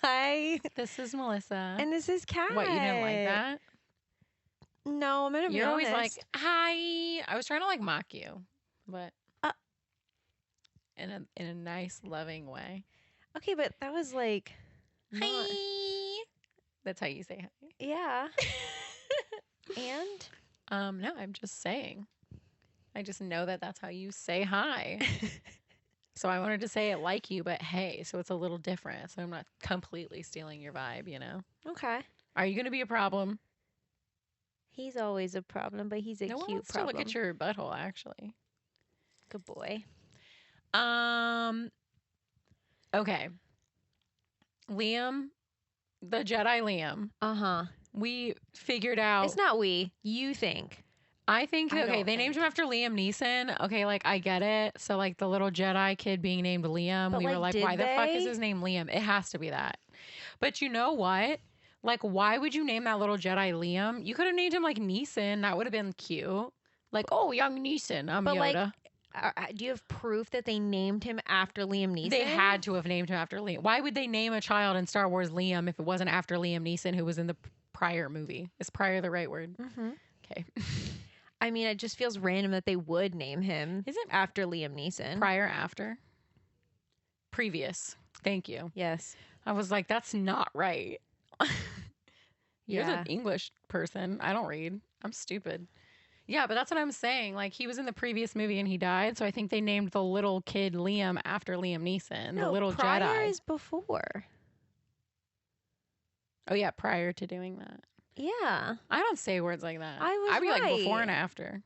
Hi. This is Melissa. And this is Kat. What, you didn't like that? No, I'm going to be You're honest. always like, hi. I was trying to like mock you, but in a nice, loving way. Okay, but that was like... not- Hi. That's how you say hi. Yeah. And? No, I'm just saying. I just know that that's how you say hi. So I wanted to say it like you, but hey, so it's a little different. So I'm not completely stealing your vibe, you know? Okay. Are you going to be a problem? He's always a problem, but he's a No one cute wants to problem. look at your butthole, actually. Good boy. Okay. Liam, the Jedi Liam. Uh-huh. We figured out. It's not we. You think. I think, I okay, don't they named think. him after Liam Neeson. Okay, like, I get it. So, like, the little Jedi kid being named Liam, But, we were like, like, did why the fuck they? is his name Liam? It has to be that. But you know what? Like, why would you name that little Jedi Liam? You could have named him, like, Neeson. That would have been cute. Like, oh, young Neeson. I'm But, Yoda. like, do you have proof that they named him after Liam Neeson? They had to have named him after Liam. Why would they name a child in Star Wars Liam if it wasn't after Liam Neeson, who was in the prior movie? Is prior the right word? Mm-hmm. Okay. I mean, it just feels random that they would name him Is it after Liam Neeson. prior, after? Previous. Thank you. Yes. I was like, that's not right. You're Yeah. the English person. I don't read. I'm stupid. Yeah, but that's what I'm saying. Like, he was in the previous movie and he died. So I think they named the little kid Liam after Liam Neeson, the little prior Jedi. is before. Oh, yeah, prior to doing that. Yeah. I don't say words like that. I was I'd be like right. before and after.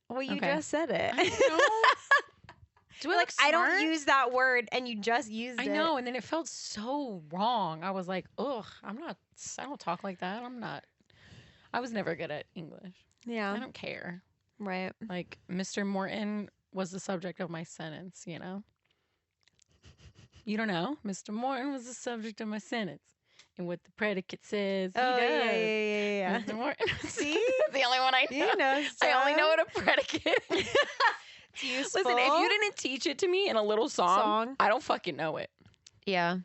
Well, you Okay. just said it. I know. Do I Like, look I don't smart? use that word and you just used it. I know, and then it felt so wrong. I was like, ugh, I don't talk like that. I was never good at English. I Yeah. don't care. Right. Like, Mr. Morton was the subject of my sentence, you know? You don't know? Mr. Morton was the subject of my sentence. And what the predicate says, he Oh, does. yeah. Mr. Morton. See? That's the only one I know. You know I only know stuff. what a predicate is. It's useful. Listen, if you didn't teach it to me in a little song, I don't fucking know it. Yeah.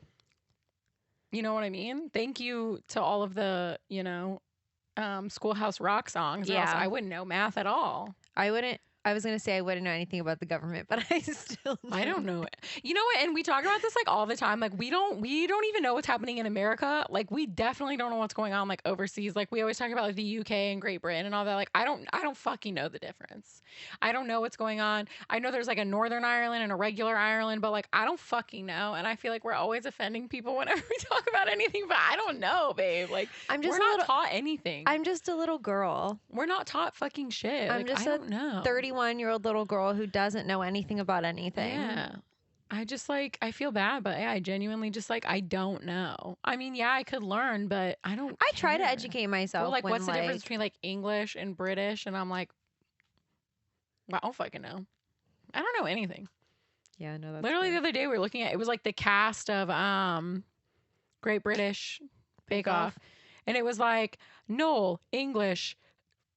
You know what I mean? Thank you to all of the, Schoolhouse Rock songs. or else Yeah. I wouldn't know math at all. I was going to say I wouldn't know anything about the government, but I still know. I don't know it. You know what? And we talk about this like all the time. Like we don't even know what's happening in America. Like we definitely don't know what's going on like overseas. Like we always talk about like the UK and Great Britain and all that. Like I don't fucking know the difference. I don't know what's going on. I know there's like a Northern Ireland and a regular Ireland, but like I don't fucking know. And I feel like we're always offending people whenever we talk about anything, but I don't know, babe. Like we're not taught anything. I'm just a little girl. We're not taught fucking shit. I'm Like, just I don't know. 31-year-old little girl who doesn't know anything about anything. Yeah. I just like, I feel bad, but yeah, I genuinely just like, I don't know. I mean, yeah, I could learn, but I don't I try to care. educate myself. Well, like, when, what's the difference between like English and British? And I'm like, well, I don't fucking know. I don't know anything. Yeah, no, that's Literally fair. the other day we were looking at, it was like the cast of Great British Bake Off. And it was like, Noel, English,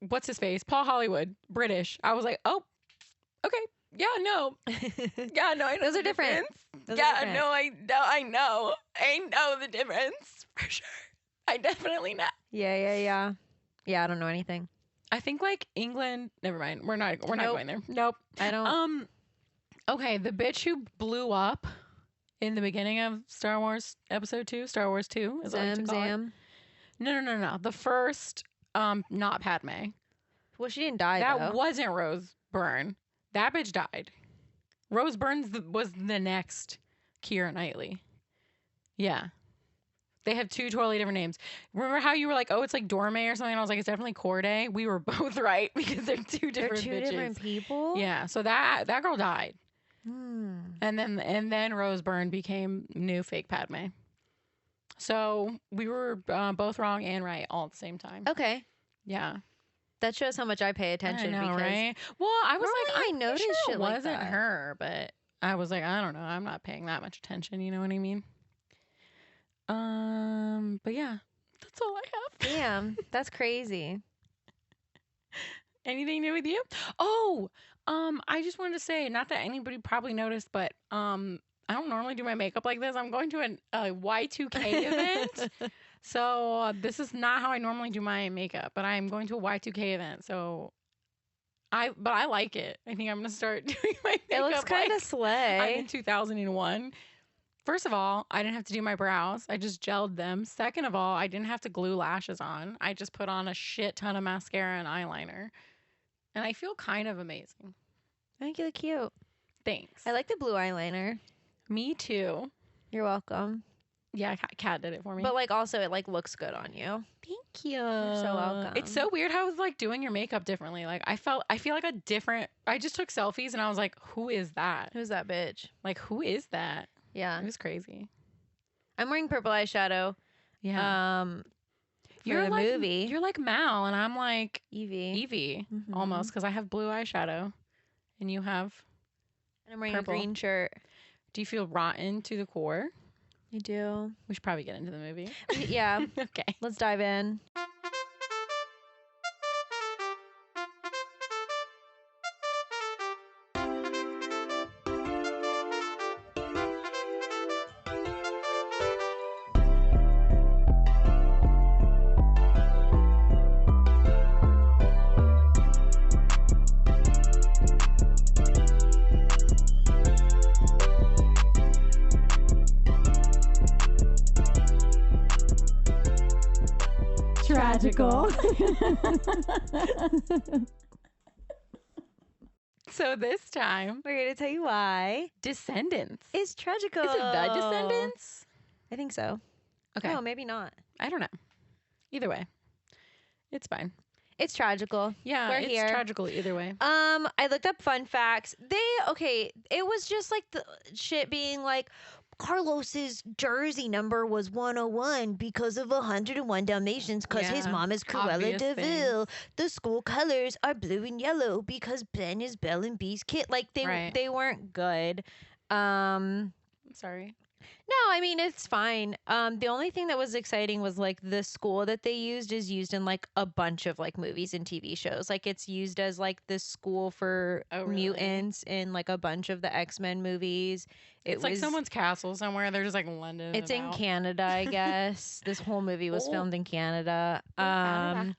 what's his face? Paul Hollywood, British. I was like, oh, okay. Yeah, no. Yeah, no, I know. Those the are different. difference. Those are Yeah, different. no, I know the difference for sure. I definitely know. Yeah. Yeah, I don't know anything. I think like England, never mind. We're not Nope. going there. Nope. I don't. Okay, the bitch who blew up in the beginning of Star Wars Episode 2, Star Wars 2, is what I like to call it. Zam. No. The first, not Padme. Well, she didn't die, That though. wasn't Rose Byrne. That bitch died. Rose Byrne was the next Keira Knightley. Yeah. They have two totally different names. Remember how you were like, oh, it's like Dorme or something? And I was like, it's definitely Corday. We were both right because they're two different They're two bitches. different people? Yeah. So that girl died. Hmm. And then Rose Byrne became new fake Padme. So we were both wrong and right all at the same time. Okay. Yeah. That shows how much I pay attention. I know, because right? Well, I was like, normally I I'm notice pretty sure shit it like wasn't that. her, but I was like, I don't know. I'm not paying that much attention. You know what I mean? But yeah, that's all I have. Damn, that's crazy. Anything new with you? Oh, I just wanted to say, not that anybody probably noticed, but I don't normally do my makeup like this. I'm going to a Y2K event. So this is not how I normally do my makeup, but I'm going to a Y2K event. So I like it. I think I'm going to start doing my makeup It looks kind of I'm slay. in 2001. First of all, I didn't have to do my brows. I just gelled them. Second of all, I didn't have to glue lashes on. I just put on a shit ton of mascara and eyeliner. And I feel kind of amazing. I think you look cute. Thanks. I like the blue eyeliner. Me too. You're welcome. Yeah, Kat did it for me. But like also it like looks good on you. Thank you. You're so welcome. It's so weird how it's like doing your makeup differently. Like I feel like a different. I just took selfies and I was like, who is that? Who's that bitch? Like who is that? Yeah. It was crazy. I'm wearing purple eyeshadow. Yeah. For You're the like, movie. You're like Mal and I'm like Evie. almost because I have blue eyeshadow and you have. And I'm wearing purple. a green shirt. Do you feel rotten to the core? I do. We should probably get into the movie. Yeah. Okay. Let's dive in. Tragical. So this time, We're going to tell you why. Descendants. It's tragical. Is it The Descendants? I think so. Okay. No, maybe not. I don't know. Either way, it's fine. It's tragical. Yeah, We're it's here. tragical either way. I looked up fun facts. It was just like the shit being like Carlos's jersey number was 101 because of 101 Dalmatians because his Yeah, mom is Cruella obvious DeVille. The school colors are blue and yellow because Ben is Belle and Bee's kid. Like Right. they weren't good. I'm sorry. No, I mean it's fine. The only thing that was exciting was like the school that they used is used in like a bunch of like movies and TV shows. Like it's used as like the school for Oh, really? mutants in like a bunch of the X-Men movies. It's like someone's castle somewhere. They're just like lending It's it in out. Canada, I guess. This whole movie was Oh. filmed in Canada. Canada.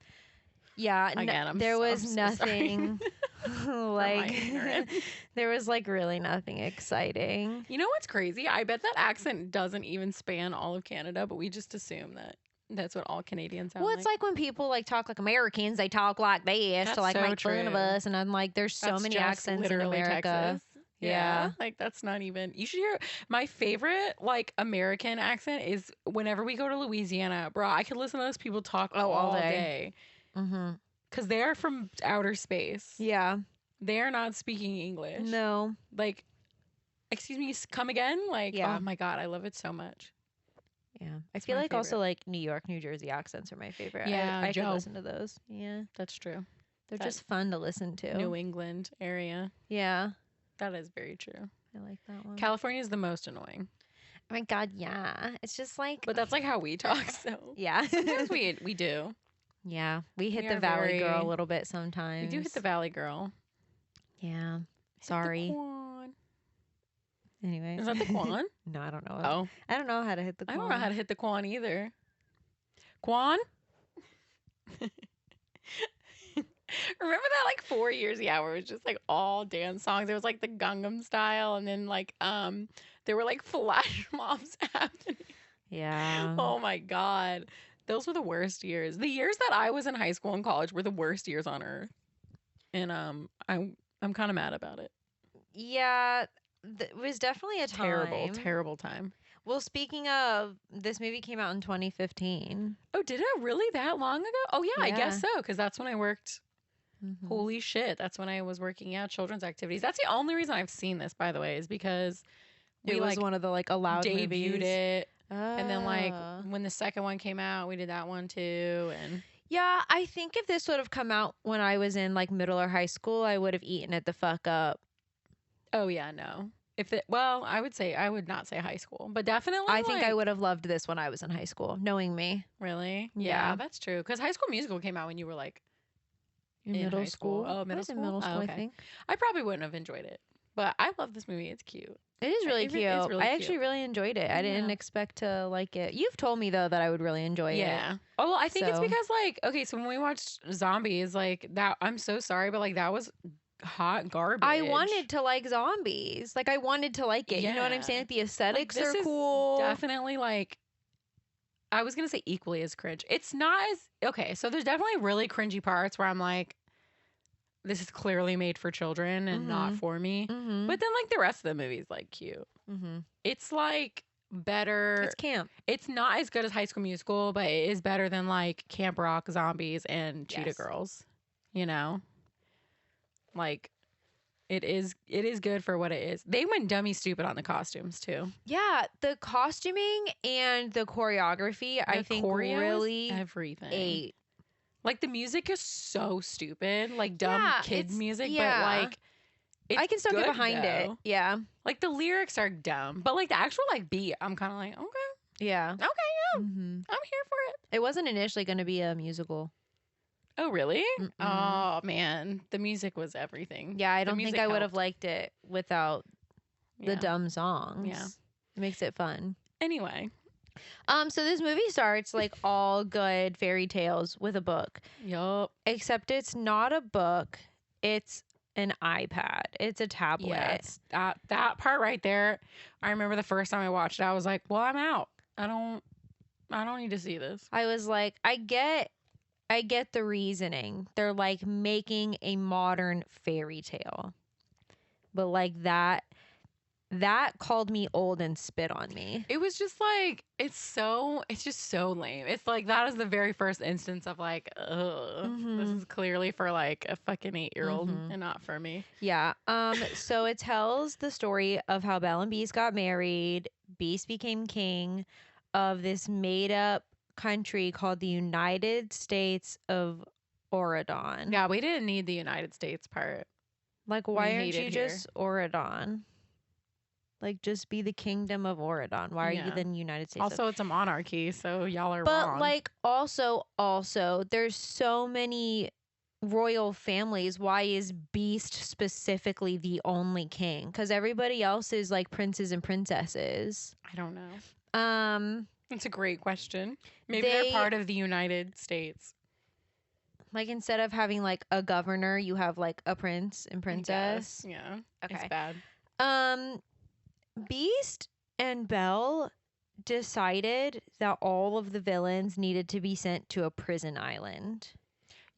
Yeah, Again, I'm there so- was I'm so sorry nothing my like ignorance. there was like really nothing exciting. You know what's crazy? I bet that accent doesn't even span all of Canada, but we just assume that that's what all Canadians sound Well, it's like when people like talk like Americans, they talk like this That's to like so make fun of true. us, and I'm like, there's so That's many just accents in literally America. Texas. Yeah. Like that's not even. You should hear my favorite like American accent is whenever we go to Louisiana, bro. I could listen to those people talk Oh, all all day. day Mm-hmm. because they are from outer space. Yeah. They are not speaking English. No. Like, excuse me, come again? Like, Yeah. oh my god, I love it so much. Yeah. I It's feel my like also like New York, New Jersey accents are my favorite. Yeah, I could Joe. listen to those. Yeah. That's true. They're That just fun to listen to. New England area. Yeah. That is very true. I like that one. California is the most annoying, Oh my god, yeah. It's just like but that's like how we talk. So yeah. sometimes we do. Yeah. We hit We the are Valley Girl a very- little bit sometimes. We do hit the Valley Girl. Yeah. Hit the Sorry. Quan. Anyway. Is that the Quan? No, I don't know. Oh, I don't know how to hit the I Quan. don't know how to hit the Quan either. Quan? Remember that like 4 years? Yeah, where it was just like all dance songs. There was like the Gangnam Style, and then like there were like flash mobs happening. Yeah. Oh my god, those were the worst years. The years that I was in high school and college were the worst years on earth, and I'm kind of mad about it. Yeah. It was definitely a time. Terrible time. Well, speaking of, this movie came out in 2015. Oh, did it really that long ago? Oh yeah, I guess Yeah. so, because that's when I worked. Mhm. Holy shit, that's when I was working at children's activities. That's the only reason I've seen this, by the way, is because we It was like one of the like allowed debuted movies. it, and then like Ah. when the second one came out, we did that one too. And Yeah, I think if this would have come out when I was in like middle or high school, I would have eaten it the fuck up. oh yeah, no, I would not say high school, but definitely. I think I like- would have loved this when I was in high school, knowing me. Really. Yeah. Yeah, that's true. Because High School Musical came out when you were like, In In middle high school. school. Oh, I middle was in school? middle Oh, school, okay. I think. I probably wouldn't have enjoyed it, but I love this movie. It's cute. It is really cute. It's really I cute. actually really enjoyed it. I didn't Yeah. expect to like it. You've told me though that I would really enjoy it. Yeah. Oh, well, I think it's So- because like, okay, so when we watched Zombies, like that, I'm so sorry, but like that was hot garbage. I wanted to like zombies. Like I wanted to like it. You know what I'm Yeah. saying? Like, the Like, aesthetics this are is cool. definitely like, I was gonna say equally as cringe. It's not as okay. So there's definitely really cringy parts where I'm like, this is clearly made for children and not Mhm. for me. Mm-hmm. But then like the rest of the movie is like cute. Mm-hmm. It's like better. It's camp. It's not as good as High School Musical, but it is better than like Camp Rock, Zombies, and Cheetah Yes. Girls. You know, like it is good for what it is. They went dummy stupid on the costumes too. Yeah, the costuming and the choreography, I The think, choreo is really everything. ate. Like the music is so stupid, like dumb Yeah, kid it's- music, yeah. but like it's I can still get good, behind it. though. Yeah. Like the lyrics are dumb, but like the actual like beat, I'm kind of like, okay, Yeah. okay, yeah, Mm-hmm. I'm here for it. It wasn't initially going to be a musical. Oh really? Mm-mm. Oh man, the music was everything. Yeah, I The don't think music I would have helped. liked it without the Yeah. dumb songs. Yeah. It makes it fun. Anyway, So this movie starts like all good fairy tales with a book, yup. except it's not a book. It's an iPad. It's a tablet. Yeah, it's that part right there. I remember the first time I watched it, I was like, well, I'm out. I don't need to see this. I was like, I get the reasoning. They're like making a modern fairy tale. But like that called me old and spit on me. It was just like it's just so lame. It's like that is the very first instance of like, ugh, this Mhm. is clearly for like a fucking 8-year-old Mhm. and not for me. Yeah. So it tells the story of how Belle and Beast got married. Beast became king of this made up country called the United States of Oregon. Yeah, we didn't need the United States part. Like, why We aren't hate you it here. just Oregon? Like, just be the kingdom of Oregon. Why are you Yeah. the United States? Also, it's a monarchy, so y'all are But wrong. like, also, there's so many royal families. Why is Beast specifically the only king? Because everybody else is like princes and princesses. I don't know. That's a great question. Maybe They- they're part of the United States. Like, instead of having like a governor, you have like a prince and I princess. guess. Yeah. Okay. It's bad. Beast and Belle decided that all of the villains needed to be sent to a prison island.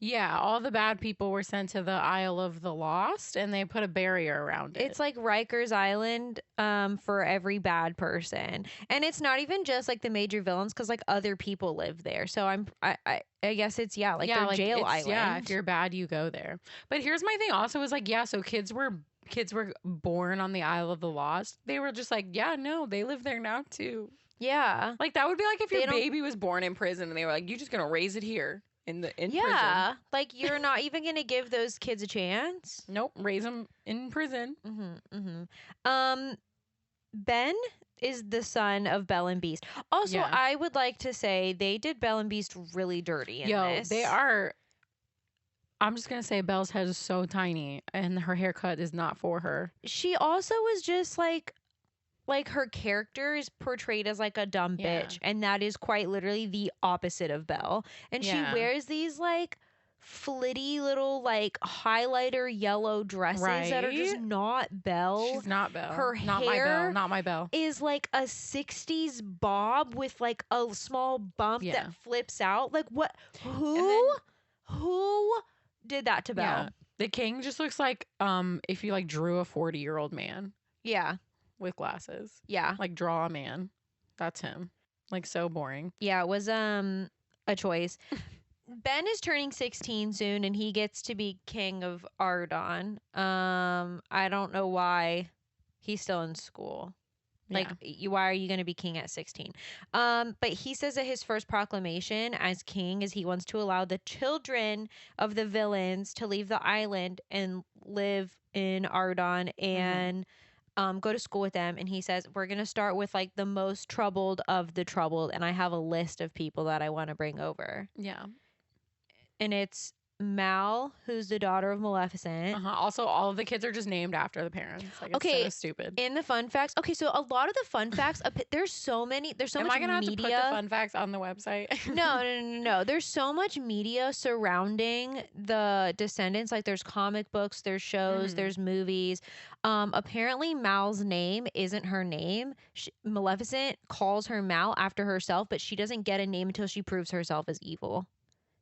Yeah, all the bad people were sent to the Isle of the Lost, and they put a barrier around it. It's like Rikers Island for every bad person. And it's not even just like the major villains, because like other people live there. So I guess it's like their jail island. Yeah, if you're bad, you go there. But here's my thing also is like, yeah, so kids were born on the Isle of the Lost. They were just like, yeah, no, they live there now too. Yeah. Like that would be like if They your don't- baby was born in prison and they were like, you're just gonna raise it here in prison. Yeah. Like you're not even gonna give those kids a chance. Nope, raise them in prison. Ben is the son of Belle and Beast. Also, Yeah. I would like to say they did Belle and Beast really dirty in this. They are. I'm just gonna say Belle's head is so tiny, and her haircut is not for her. She also was just like her character is portrayed as like a dumb Yeah. bitch, and that is quite literally the opposite of Belle. And Yeah. she wears these like flitty little like highlighter yellow dresses that are just Right? not Belle. She's not Belle. her not my hair Belle. Not my Belle. Is like a 60s bob with like a small bump Yeah. that flips out. Like what? then- Who did that to Belle? Yeah. The king just looks like if you like drew a 40-year-old man Yeah. with glasses. Yeah. Like draw a man. That's him. Like so boring. Yeah, it was a choice. Ben is turning 16 soon and he gets to be king of Ardon. I don't know why he's still in school. Like, why are you going to be king at 16? But he says that his first proclamation as king is he wants to allow the children of the villains to leave the island and live in Ardon and go to school with them. And he says, we're going to start with like the most troubled of the troubled. And I have a list of people that I want to bring over. Yeah. And it's Mal, who's the daughter of Maleficent. Also, all of the kids are just named after the parents. Like, it's so Okay, stupid. in the fun facts. Okay, so a lot of the fun facts. There's so many. There's so Am much I gonna have to put the media. fun facts on the website? No. There's so much media surrounding the Descendants. Like, there's comic books, there's shows, there's movies. Apparently, Mal's name isn't her name. Maleficent calls her Mal after herself, but she doesn't get a name until she proves herself as evil.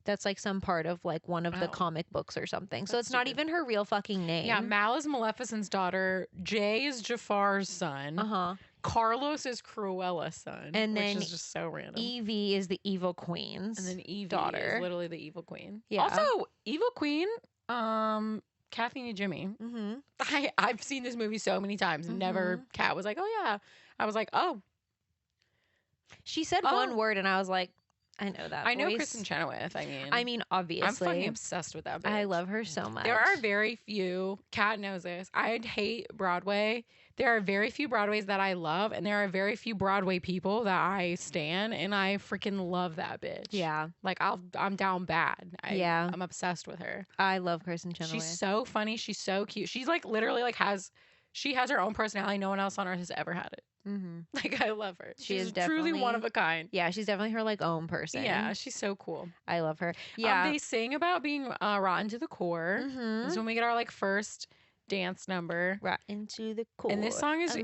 That's like some part of like one of the comic books or something. So it's not even her real fucking name. Yeah, Mal is Maleficent's daughter. Jay is Jafar's son. Carlos is Cruella's son. And then which is just so random. Evie is the evil queen's and then Evie daughter. is literally the evil queen. Yeah. Also, evil queen, Kathy and Jimmy. I've seen this movie so many times. Never Kat was like, oh yeah. I was like, oh. She said one word and I was like, I know that. I know Kristen Chenoweth. I mean, obviously. I'm fucking obsessed with that bitch. I love her so much. There are very few. Kat knows this. I hate Broadway. There are very few Broadways that I love, and there are very few Broadway people that I stan, and I freaking love that bitch. Yeah, like I'm down bad. I'm obsessed with her. I love Kristen Chenoweth. She's so funny. She's so cute. She's like literally like has her own personality. No one else on earth has ever had it. Like, I love her. She's truly one of a kind. Yeah, she's definitely her like own person. Yeah, she's so cool. I love her. Yeah, they sing about being rotten to the core. This is when we get our like first dance number. Rotten to the core. And this song is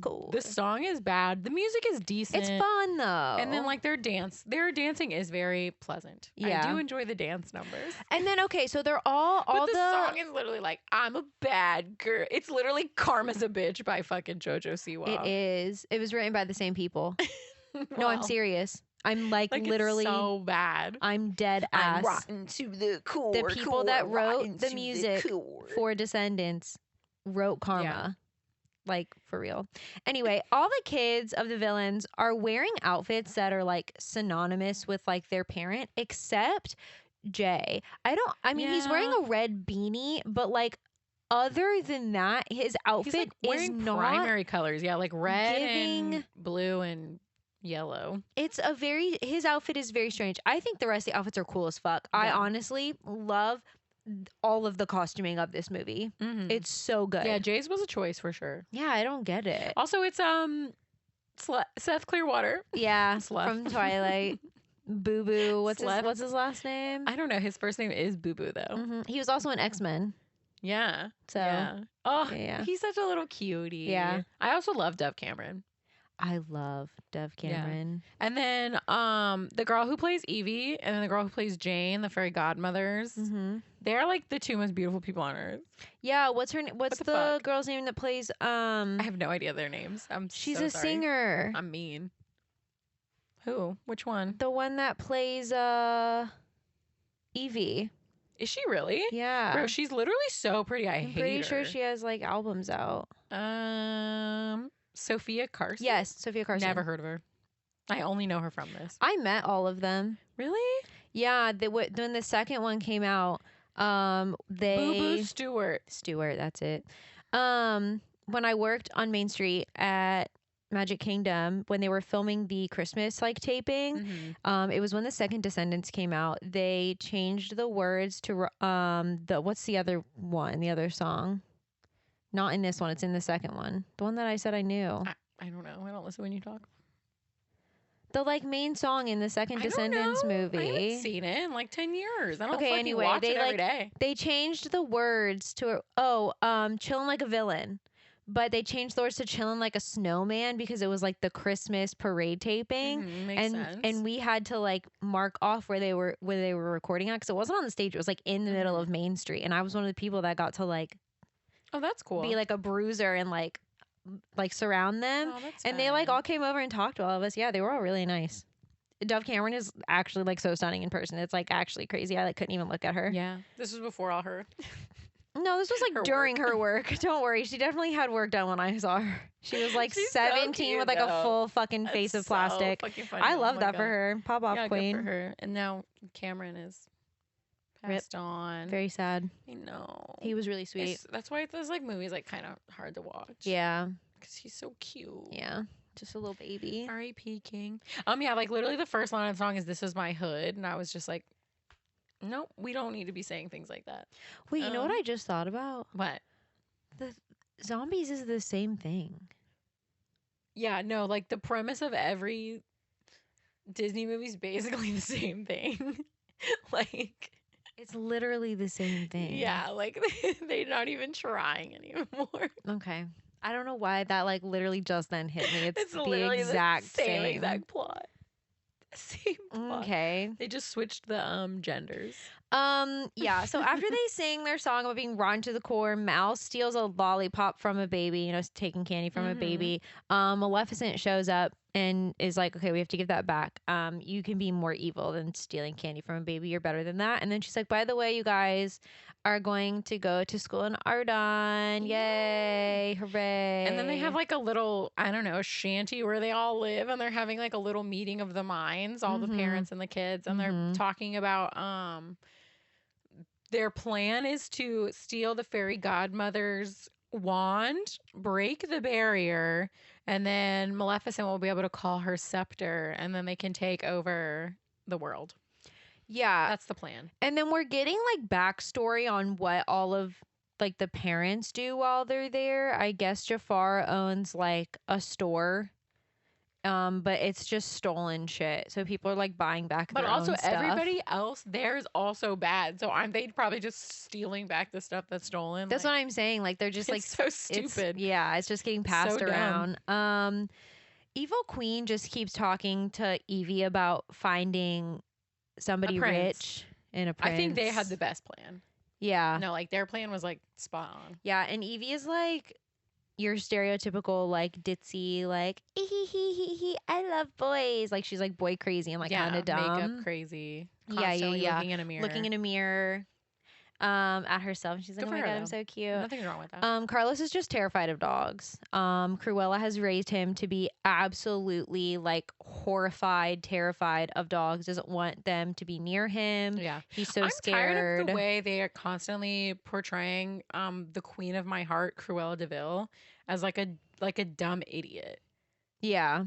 core. The song is bad. The music is decent. It's fun though. And then like their dancing is very pleasant. Yeah. I do enjoy the dance numbers. And then okay, so they're all but the song is literally like, I'm a bad girl. It's literally Karma's a Bitch by fucking JoJo Siwa. It is. It was written by the same people. No, I'm serious. I'm like literally it's so bad. I'm dead ass. I'm rotten to the core. The people that wrote the music for Descendants wrote Karma. Yeah. Like, for real. Anyway, all the kids of the villains are wearing outfits that are like synonymous with like their parent, except Jay. He's wearing a red beanie, but like other than that, his outfit He's, like, wearing is not primary colors. Yeah, like red and blue and yellow. His outfit is very strange. I think the rest of the outfits are cool as fuck. Yeah. I honestly love all of the costuming of this movie. It's so good. Yeah, Jay's was a choice for sure. Yeah, I don't get it. Also, it's Seth Clearwater. Yeah, from Twilight. Boo Boo. What's his last name? I don't know. His first name is Boo Boo though. He was also in X-Men. Yeah. So yeah. Oh, yeah. He's such a little cutie. Yeah. I also love Dove Cameron. I love Dove Cameron. Yeah. And then the girl who plays Evie and then the girl who plays Jane, the fairy godmothers, they're like the two most beautiful people on earth. Yeah, what's the girl's name that plays I have no idea their names. She's so a sorry. singer. I'm mean. Who? Which one? The one that plays Evie. Is she really? Yeah. Bro, she's literally so pretty. I'm pretty sure she has like albums out. Sophia Carson? Yes, Sophia Carson. Never heard of her. I only know her from this. I met all of them. Really? Yeah, when the second one came out, Boo Boo Stewart. Stewart, that's it. When I worked on Main Street at Magic Kingdom, when they were filming the Christmas like taping, it was when the second Descendants came out. They changed the words to what's the other one? The other song? Not in this one. It's in the second one. The one that I said I knew. I don't know. I don't listen when you talk. The like main song in the second Descendants movie. I haven't seen it in like 10 years. I don't anyway, watch it every day. They changed the words to chillin' like a villain. But they changed the words to chillin' like a snowman because it was like the Christmas parade taping. Makes sense. And we had to like mark off where they were recording at because it wasn't on the stage. It was like in the middle of Main Street. And I was one of the people that got to like that's cool. Be like a bruiser and like surround them. And they like all came over and talked to all of us. Yeah, they were all really nice. Dove Cameron is actually like so stunning in person. It's like actually crazy. I like couldn't even look at her. Yeah. This was before all her. No, this was like during her work. Don't worry. She definitely had work done when I saw her. She was like 17 so cute, with like a full fucking face of plastic. I love that for her. Pop off queen. Good for her. And now Cameron is passed on. Very sad. I know. He was really sweet. That's why those like movies like kind of hard to watch. Yeah. Because he's so cute. Yeah. Just a little baby. R.I.P. King. Yeah, like literally the first line of the song is "This Is My Hood," and I was just like, Nope, we don't need to be saying things like that. Wait, you know what I just thought about? What? The zombies is the same thing. Yeah, no, like the premise of every Disney movie is basically the same thing. Like, It's literally the same thing. yeah, like they're not even trying anymore. Okay. I don't know why that like literally just then hit me. It's the literally exact the same same. exact plot. Same plot. Okay. They just switched the genders. Yeah, so after they sing their song about being rotten to the core, Mouse steals a lollipop from a baby, you know, taking candy from a baby. Maleficent shows up and is like, okay, we have to give that back. You can be more evil than stealing candy from a baby. You're better than that. And then she's like, by the way, you guys are going to go to school in Ardon. Yay. Hooray. And then they have like a little, I don't know, shanty where they all live, and they're having like a little meeting of the minds, all the parents and the kids, and they're talking about their plan is to steal the fairy godmother's wand, break the barrier, and then Maleficent will be able to call her scepter, and then they can take over the world. Yeah. That's the plan. And then we're getting like backstory on what all of like the parents do while they're there. I guess Jafar owns like a store. But it's just stolen shit. So people are like buying back But their also own stuff. everybody else there is also bad. So aren't they probably just stealing back the stuff that's stolen? That's like, what I'm saying. Like they're just like so stupid. It's just getting passed So dumb. around. Evil Queen just keeps talking to Evie about finding somebody prince. rich and a prince. I think they had the best plan. Yeah. No, like their plan was like spot on. Yeah, and Evie is like your stereotypical like ditzy like I love boys, like she's like boy crazy and like kind of dumb, makeup crazy. Yeah, Looking in a mirror. looking in a mirror at herself. She's like, Good oh for my her, god, I'm though. so cute. Nothing's wrong with that. Carlos is just terrified of dogs. Cruella has raised him to be absolutely like horrified, terrified of dogs. Doesn't want them to be near him. Yeah, He's so I'm scared. tired of the way they are constantly portraying the queen of my heart, Cruella de Vil, as like a dumb idiot. Yeah.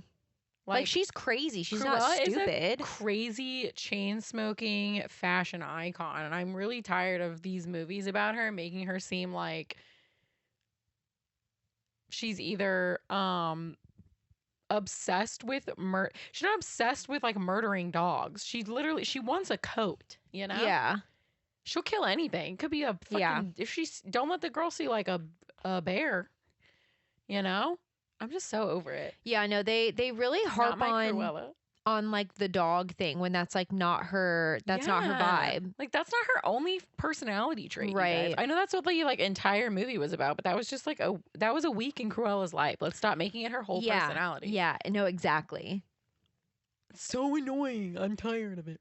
Like she's crazy. She's not Cruella is stupid. a crazy chain smoking fashion icon, and I'm really tired of these movies about her making her seem like she's either obsessed with she's not obsessed with like murdering dogs. She wants a coat, you know? Yeah. She'll kill anything. Could be a fucking if she's don't let the girl see like a bear, you know? I'm just so over it. Yeah, no, they really harp on like the dog thing when that's like not her. That's not her vibe. Like that's not her only personality trait, right? You guys. I know that's what the like entire movie was about, but that was just like that was a week in Cruella's life. Let's stop making it her whole personality. Yeah, no, exactly. It's so annoying. I'm tired of it.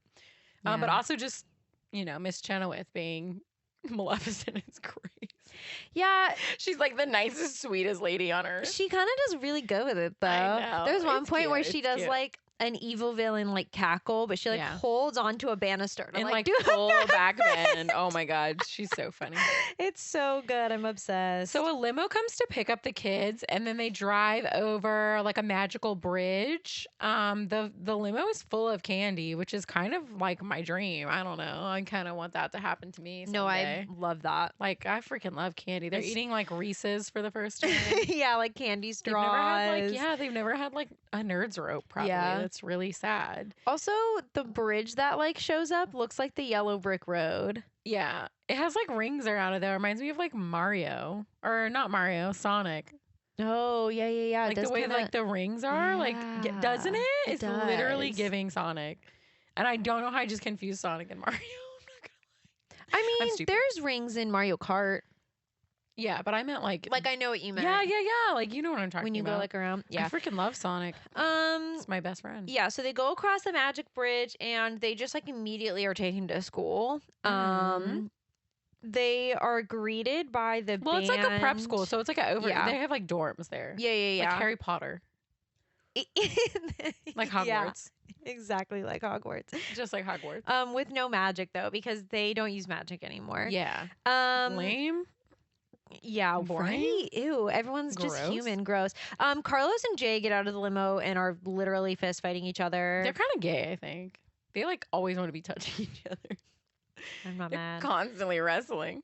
But also just Miss Chenoweth being Maleficent is great. Yeah, she's like the nicest, sweetest lady on earth. She kind of does really good with it, though. I know. There's one point where she does like an evil villain like cackle, but she like holds onto a banister and like pull back bend. Oh my god, she's so funny. It's so good. I'm obsessed. So a limo comes to pick up the kids, and then they drive over like a magical bridge. The limo is full of candy, which is kind of like my dream. I don't know. I kind of want that to happen to me someday. No, I love that. Like I freaking love candy. They're eating like Reese's for the first time. Yeah, like candy straws. They've never had like a nerd's rope. Probably. Yeah. It's really sad. Also, the bridge that like shows up looks like the yellow brick road. Yeah. It has like rings around it that reminds me of like Mario. Or not Mario, Sonic. Oh, yeah. Like the way like the rings are. Like, doesn't it? It's literally giving Sonic. And I don't know how I just confused Sonic and Mario. I'm not gonna lie. I mean, there's rings in Mario Kart. Yeah, but I meant like I know what you meant. Yeah. Like you know what I'm talking about. When you go like around. Yeah. I freaking love Sonic. It's my best friend. Yeah, so they go across the magic bridge and they just like immediately are taken to school. They are greeted by the band. It's like a prep school, so it's like they have like dorms there. Yeah. Like Harry Potter. Like Hogwarts. Yeah, exactly like Hogwarts. Just like Hogwarts. With no magic though, because they don't use magic anymore. Yeah. Lame. Yeah, right. Ew, everyone's just human. Gross. Carlos and Jay get out of the limo and are literally fist fighting each other. They're kind of gay, I think. They like always want to be touching each other. I'm not They're mad. constantly wrestling.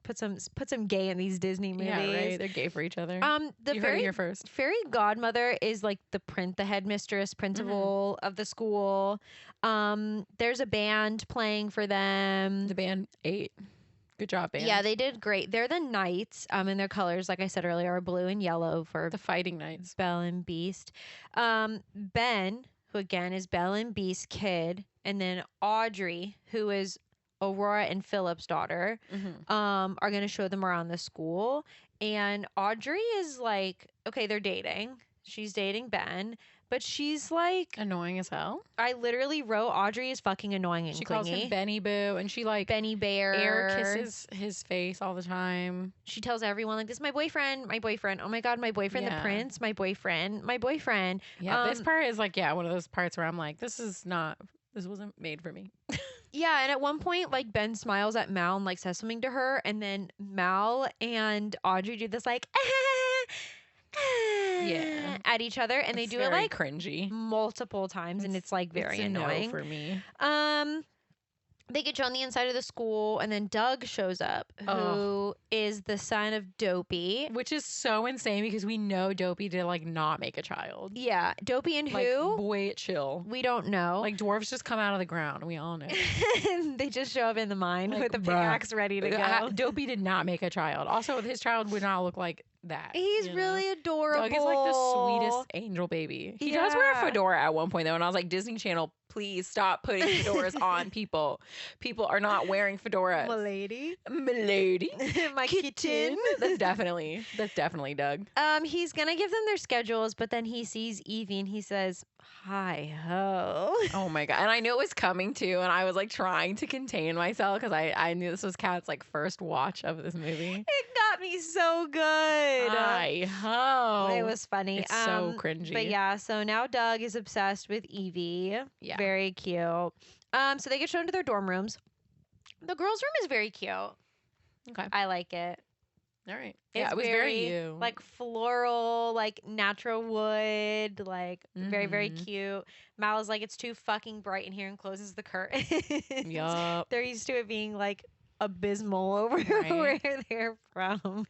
Put some gay in these Disney movies. Yeah, right. They're gay for each other. The You heard it here first. fairy godmother is like the headmistress, principal of the school. There's a band playing for them. The band 8. Good job, band. Yeah, they did great. They're the knights. And their colors, like I said earlier, are blue and yellow for the fighting knights. Belle and Beast. Ben, who again is Belle and Beast's kid, and then Audrey, who is Aurora and Philip's daughter, are going to show them around the school. And Audrey is like, okay, they're dating. She's dating Ben, but she's like annoying as hell. I literally wrote Audrey is fucking annoying and she clingy. calls him Benny Boo, and she like Benny Bear. Air kisses his face all the time. She tells everyone like, this is my boyfriend, my boyfriend. Oh my god, my boyfriend, the prince, my boyfriend, my boyfriend. Yeah, this part is like, one of those parts where I'm like, this wasn't made for me. Yeah, and at one point, like, Ben smiles at Mal and like says something to her, and then Mal and Audrey do this like at each other, and they do it like cringy multiple times, and it's like very annoying for me. They get shown the inside of the school, and then Doug shows up, who is the son of Dopey. Which is so insane because we know Dopey to like not make a child. Yeah. Dopey and like, who? Boy, chill. We don't know. Like dwarves just come out of the ground. We all know. They just show up in the mine like, with a pickaxe ready to go. Dopey did not make a child. Also, his child would not look like that. He's really adorable. Doug is like the sweetest angel baby. He does wear a fedora at one point though, and I was like, Disney Channel, please stop putting fedoras on people. People are not wearing fedoras. Milady. My kitten. That's definitely Doug. He's gonna give them their schedules, but then he sees Evie and he says, "Hi ho." Oh my god. And I knew it was coming too, and I was like trying to contain myself because I knew this was Kat's like first watch of this movie. It got me so good. Hi ho. It was funny. It's so cringy. But yeah, so now Doug is obsessed with Evie. Yeah. Very cute. So they get shown to their dorm rooms. The girls' room is very cute. Okay. I like it. All right. It's it was very you. Like floral, like natural wood, like very, very cute. Mal is like, it's too fucking bright in here and closes the curtains. Yup. They're used to it being like abysmal over where they're from.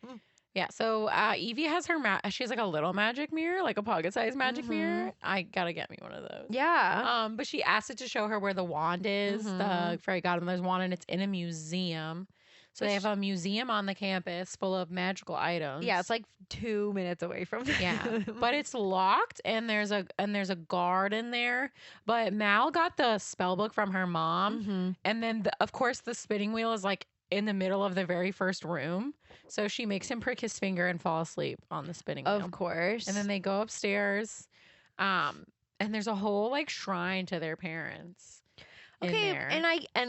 Yeah, so Evie has her she has like a little magic mirror, like a pocket-sized magic mirror. I gotta get me one of those. Yeah. But she asked it to show her where the wand is, the fairy godmother's wand, and it's in a museum. So they have a museum on the campus full of magical items. Yeah, it's like 2 minutes away from them. Yeah, but it's locked, and there's a guard in there. But Mal got the spell book from her mom, and then of course the spinning wheel is like in the middle of the very first room. So she makes him prick his finger and fall asleep on the spinning wheel. Of course. And then they go upstairs, and there's a whole like shrine to their parents. Okay,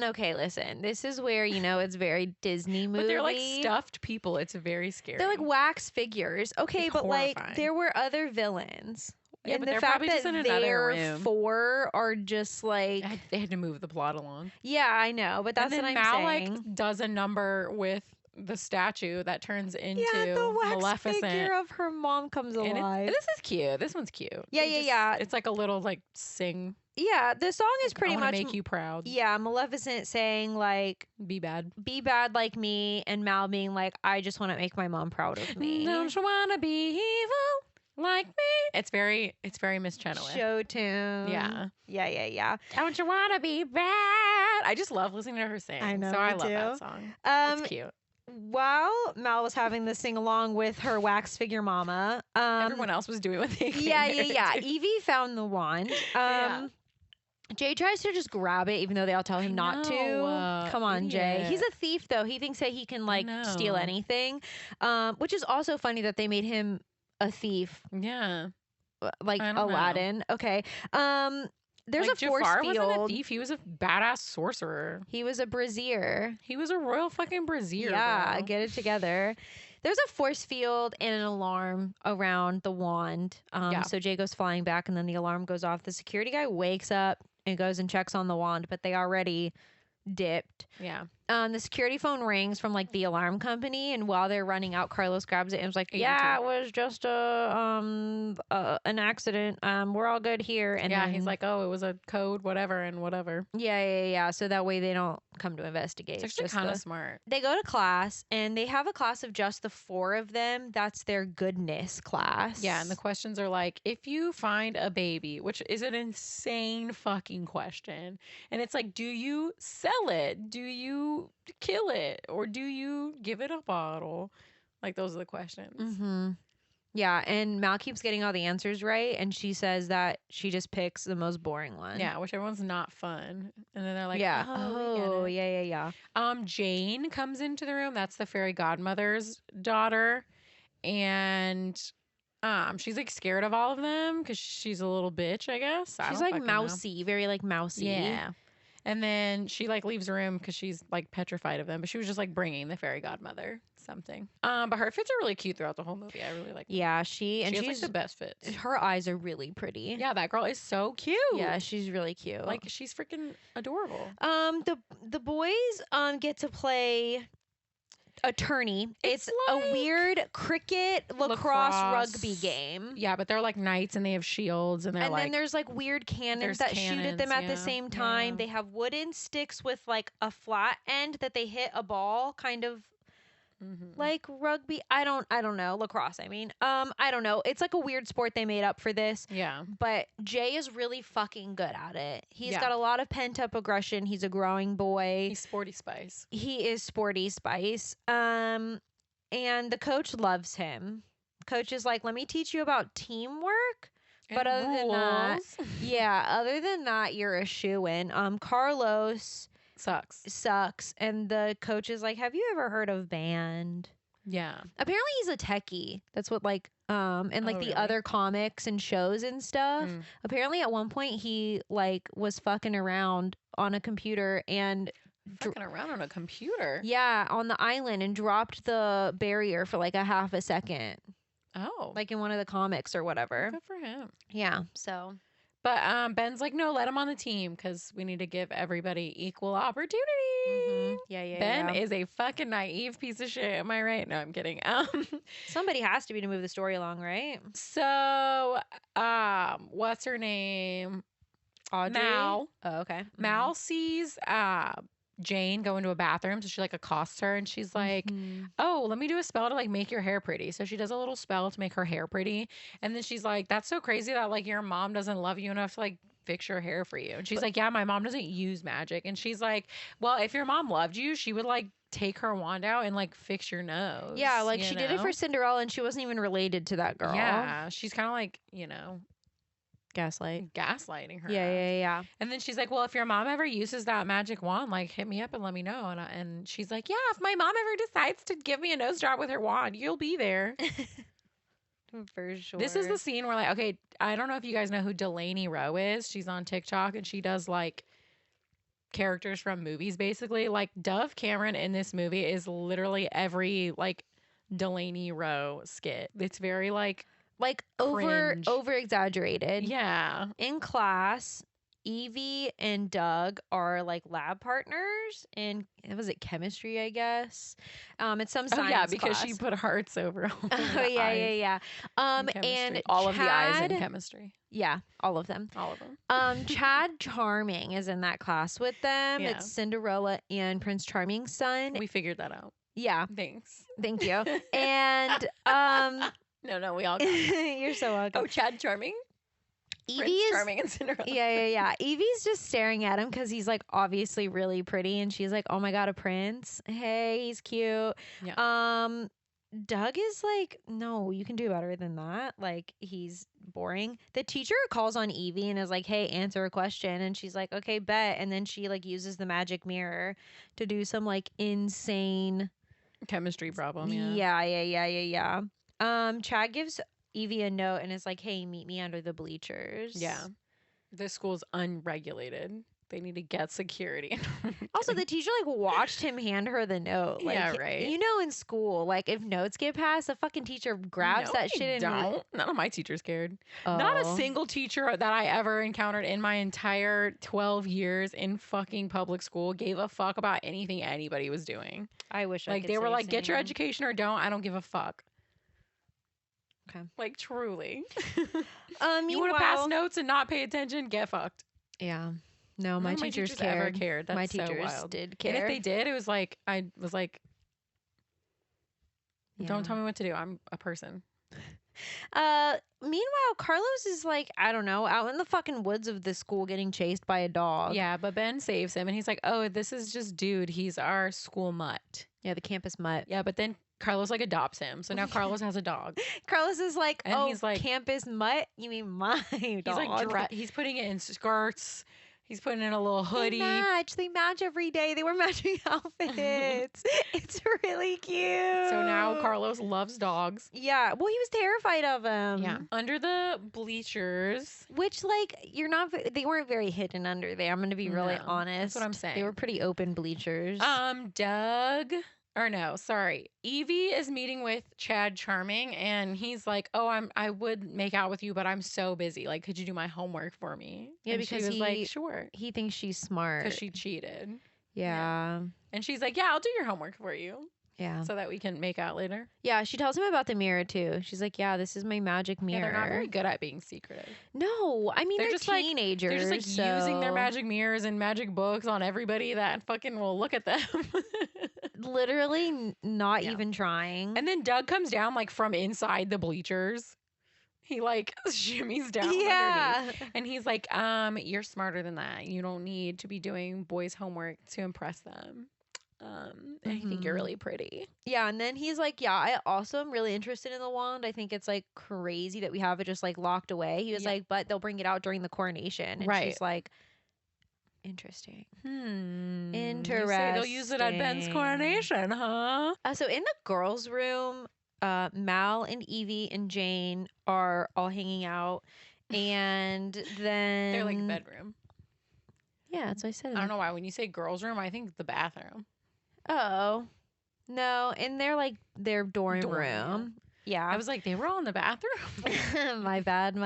okay, listen. This is where, it's very Disney movie. But they're like stuffed people. It's very scary. They're like wax figures. Okay, but horrifying. like there were other villains. Yeah, and but the they're fact probably that just in another room. 4 are just like They had to move the plot along. Yeah, I know, but that's and then what I'm Mal saying. like does a number with the statue that turns into the wax Maleficent. figure of her mom comes alive. This is cute. This one's cute. Yeah. It's like a little like sing. Yeah, the song is pretty much make you proud. Yeah, Maleficent saying like be bad like me, and Mal being like, I just want to make my mom proud of me. Don't you want to be evil like me? It's very Miss Chenoweth. Show tune. Yeah. Don't you want to be bad? I just love listening to her sing. I know. So I too. love that song. It's cute. While Mal was having this sing along with her wax figure mama, everyone else was doing what they came Yeah. Evie found the wand. Jay tries to just grab it, even though they all tell him not to. Come on, idiot. Jay. He's a thief, though. He thinks that he can like steal anything, which is also funny that they made him a thief. Yeah, like Aladdin. Know. Okay. There's like a force Jafar field. wasn't a thief. He was a badass sorcerer. He was a brazier. He was a royal fucking brazier. Yeah, bro. get it together. There's a force field and an alarm around the wand. So Jay goes flying back, and then the alarm goes off. The security guy wakes up and goes and checks on the wand, but they already dipped. Yeah. the security phone rings from like the alarm company, and while they're running out, Carlos grabs it and was like, 82. "Yeah, it was just an accident. We're all good here." And Yeah, then he's like, oh, it was a code, whatever, and whatever. yeah. So that way they don't come to investigate. It's It's actually just kind of smart. they go to class, and they have a class of just the 4 of them. That's their goodness class. Yeah, and the questions are like, if you find a baby, which is an insane fucking question, and it's like, do you sell it? Do you kill it? Or do you give it a bottle? Like, those are the questions. Mm-hmm. Yeah, and Mal keeps getting all the answers right, and she says that she just picks the most boring one. Yeah, which everyone's not fun. And then they're like, Yeah. oh, we Oh, get it. yeah. Jane comes into the room. That's the fairy godmother's daughter. And she's like scared of all of them because she's a little bitch, I guess. I She's don't like fucking know. mousy, very like mousy. Yeah. And then she like leaves the room because she's like petrified of them. But she was just like bringing the fairy godmother something. But her fits are really cute throughout the whole movie. I really like them. Yeah, she She has like she's the best fits. her eyes are really pretty. Yeah, that girl is so cute. Yeah, she's really cute. Like she's freaking adorable. The boys get to play attorney. It's like a weird cricket lacrosse rugby game. Yeah, but they're like knights and they have shields and they're And like then there's like weird cannons there's that shoot at them cannons, at the yeah, same time. yeah. They have wooden sticks with like a flat end that they hit a ball, kind of like rugby. I don't know, lacrosse. I mean, I don't know. It's like a weird sport they made up for this. Yeah. But Jay is really fucking good at it. He's Yeah. got a lot of pent up aggression. He's a growing boy. He's sporty spice. He is sporty spice. And the coach loves him. Coach is like, let me teach you about teamwork. But And other than that, rules. yeah, other than that, you're a shoo-in. Carlos Sucks. and the coach is like, have you ever heard of band? Yeah. Apparently he's a techie. That's what like and like Oh, the really? other comics and shows and stuff. Mm. Apparently at one point he like was fucking around on a computer and Fucking around on a computer. yeah, on the island and dropped the barrier for like a half a second. Oh. Like in one of the comics or whatever. Good for him. Yeah. So But Ben's like, no, let him on the team because we need to give everybody equal opportunity. yeah. Ben is a fucking naive piece of shit. Am I right? No, I'm kidding. Somebody has to be to move the story along, right? So, what's her name? Audrey. Mal. Oh, okay. Mal sees Jane go into a bathroom, so she like accosts her, and she's like, "Oh, let me do a spell to like make your hair pretty." So she does a little spell to make her hair pretty, and then she's like, "That's so crazy that like your mom doesn't love you enough to like fix your hair for you." And she's like, "Yeah, my mom doesn't use magic." And she's like, "Well, if your mom loved you, she would like take her wand out and like fix your nose." Yeah, like you she did it know? for Cinderella, and she wasn't even related to that girl. Yeah, she's kind of like Gaslight. gaslighting her. Yeah. And then she's like, "Well, if your mom ever uses that magic wand, like hit me up and let me know." And she's like, "Yeah, if my mom ever decides to give me a nose job with her wand, you'll be there." For sure. This is the scene where like, okay, I don't know if you guys know who Delaney Rowe is. She's on TikTok and she does like characters from movies basically. Like Dove Cameron in this movie is literally every like Delaney Rowe skit. It's very like cringe. over exaggerated. Yeah. In class, Evie and Doug are like lab partners in was it chemistry, I guess. It's some science. Oh yeah, because class. she put hearts over all Oh yeah. And all of the eyes in Chad- chemistry. Yeah, all of them. All of them. Chad Charming is in that class with them. Yeah. It's Cinderella and Prince Charming's son. We figured that out. Yeah, Thanks. thank you. And No, we all got it. you're so welcome. Oh, Chad Charming? Evie Prince is Charming and Cinderella. yeah. Evie's just staring at him because he's like obviously really pretty, and she's like, "Oh my god, a prince! Hey, he's cute." Yeah. Doug is like, "No, you can do better than that. Like, he's boring." The teacher calls on Evie and is like, "Hey, answer a question," and she's like, "Okay, bet." And then she like uses the magic mirror to do some like insane Chemistry problem, yeah. Chad gives Evie a note and is like, "Hey, meet me under the bleachers." Yeah. This school's unregulated. They need to get security. Also, the teacher like watched him hand her the note. Like, Yeah, right. You know, in school, like if notes get passed, the fucking teacher grabs No, that they shit and don't. None of my teachers cared. oh, Not a single teacher that I ever encountered in my entire 12 years in fucking public school gave a fuck about anything anybody was doing. I wish I Like could they were say like, get your same. education or don't. I don't give a fuck. Okay. Like truly. You want to Meanwhile, pass notes and not pay attention? Get fucked. yeah. No, None my of teachers ever cared. cared. That's My so teachers wild. did care. And if they did, it was like I was like, Yeah. don't tell me what to do. I'm a person. Meanwhile, Carlos is like, I don't know, out in the fucking woods of the school getting chased by a dog. Yeah, but Ben saves him and he's like, oh, this is just dude. He's our school mutt. Yeah, the campus mutt. Yeah, but then Carlos like adopts him. So now Carlos has a dog. Carlos is like, And oh, he's like- campus mutt? You mean my He's dog? like, he's putting it in skirts. He's putting in a little hoodie. They match every day. They wear matching outfits. It's really cute. So now Carlos loves dogs. Yeah, well, he was terrified of him. Yeah. Under the bleachers. Which, like, they weren't very hidden under there. I'm going to be really No, honest. that's what I'm saying. They were pretty open bleachers. Evie is meeting with Chad Charming and he's like, oh, I would make out with you, but I'm so busy. Like, could you do my homework for me? Yeah, And she because was like, sure. he thinks she's smart. Because she cheated. Yeah. And she's like, yeah, I'll do your homework for you Yeah. so that we can make out later. Yeah, she tells him about the mirror, too. She's like, yeah, this is my magic mirror. Yeah, they're not very good at being secretive. No, I mean, They're they're just, like- teenagers. They're just like using their so- magic mirrors and magic books on everybody that fucking will look at them. Literally not Yeah. even trying. And then Doug comes down like from inside the bleachers. He like shimmies down underneath. yeah. And he's like, you're smarter than that. You don't need to be doing boys' homework to impress them. And I think you're Mhm. really pretty. Yeah, and then he's like, yeah, I also am really interested in the wand. I think it's like crazy that we have it just like locked away. He was Yeah. like, but they'll bring it out during the coronation. And Right. she's like, interesting. You say they'll use it at Ben's Interesting. coronation, huh? So in the girls' room, Mal and Evie and Jane are all hanging out. And then They're like bedroom. Yeah, that's what I said. I don't know why. When you say girls' room, I think the bathroom. Oh. No, in their dorm Dorm, yeah. room. Yeah. I was like, they were all in the bathroom. my bad.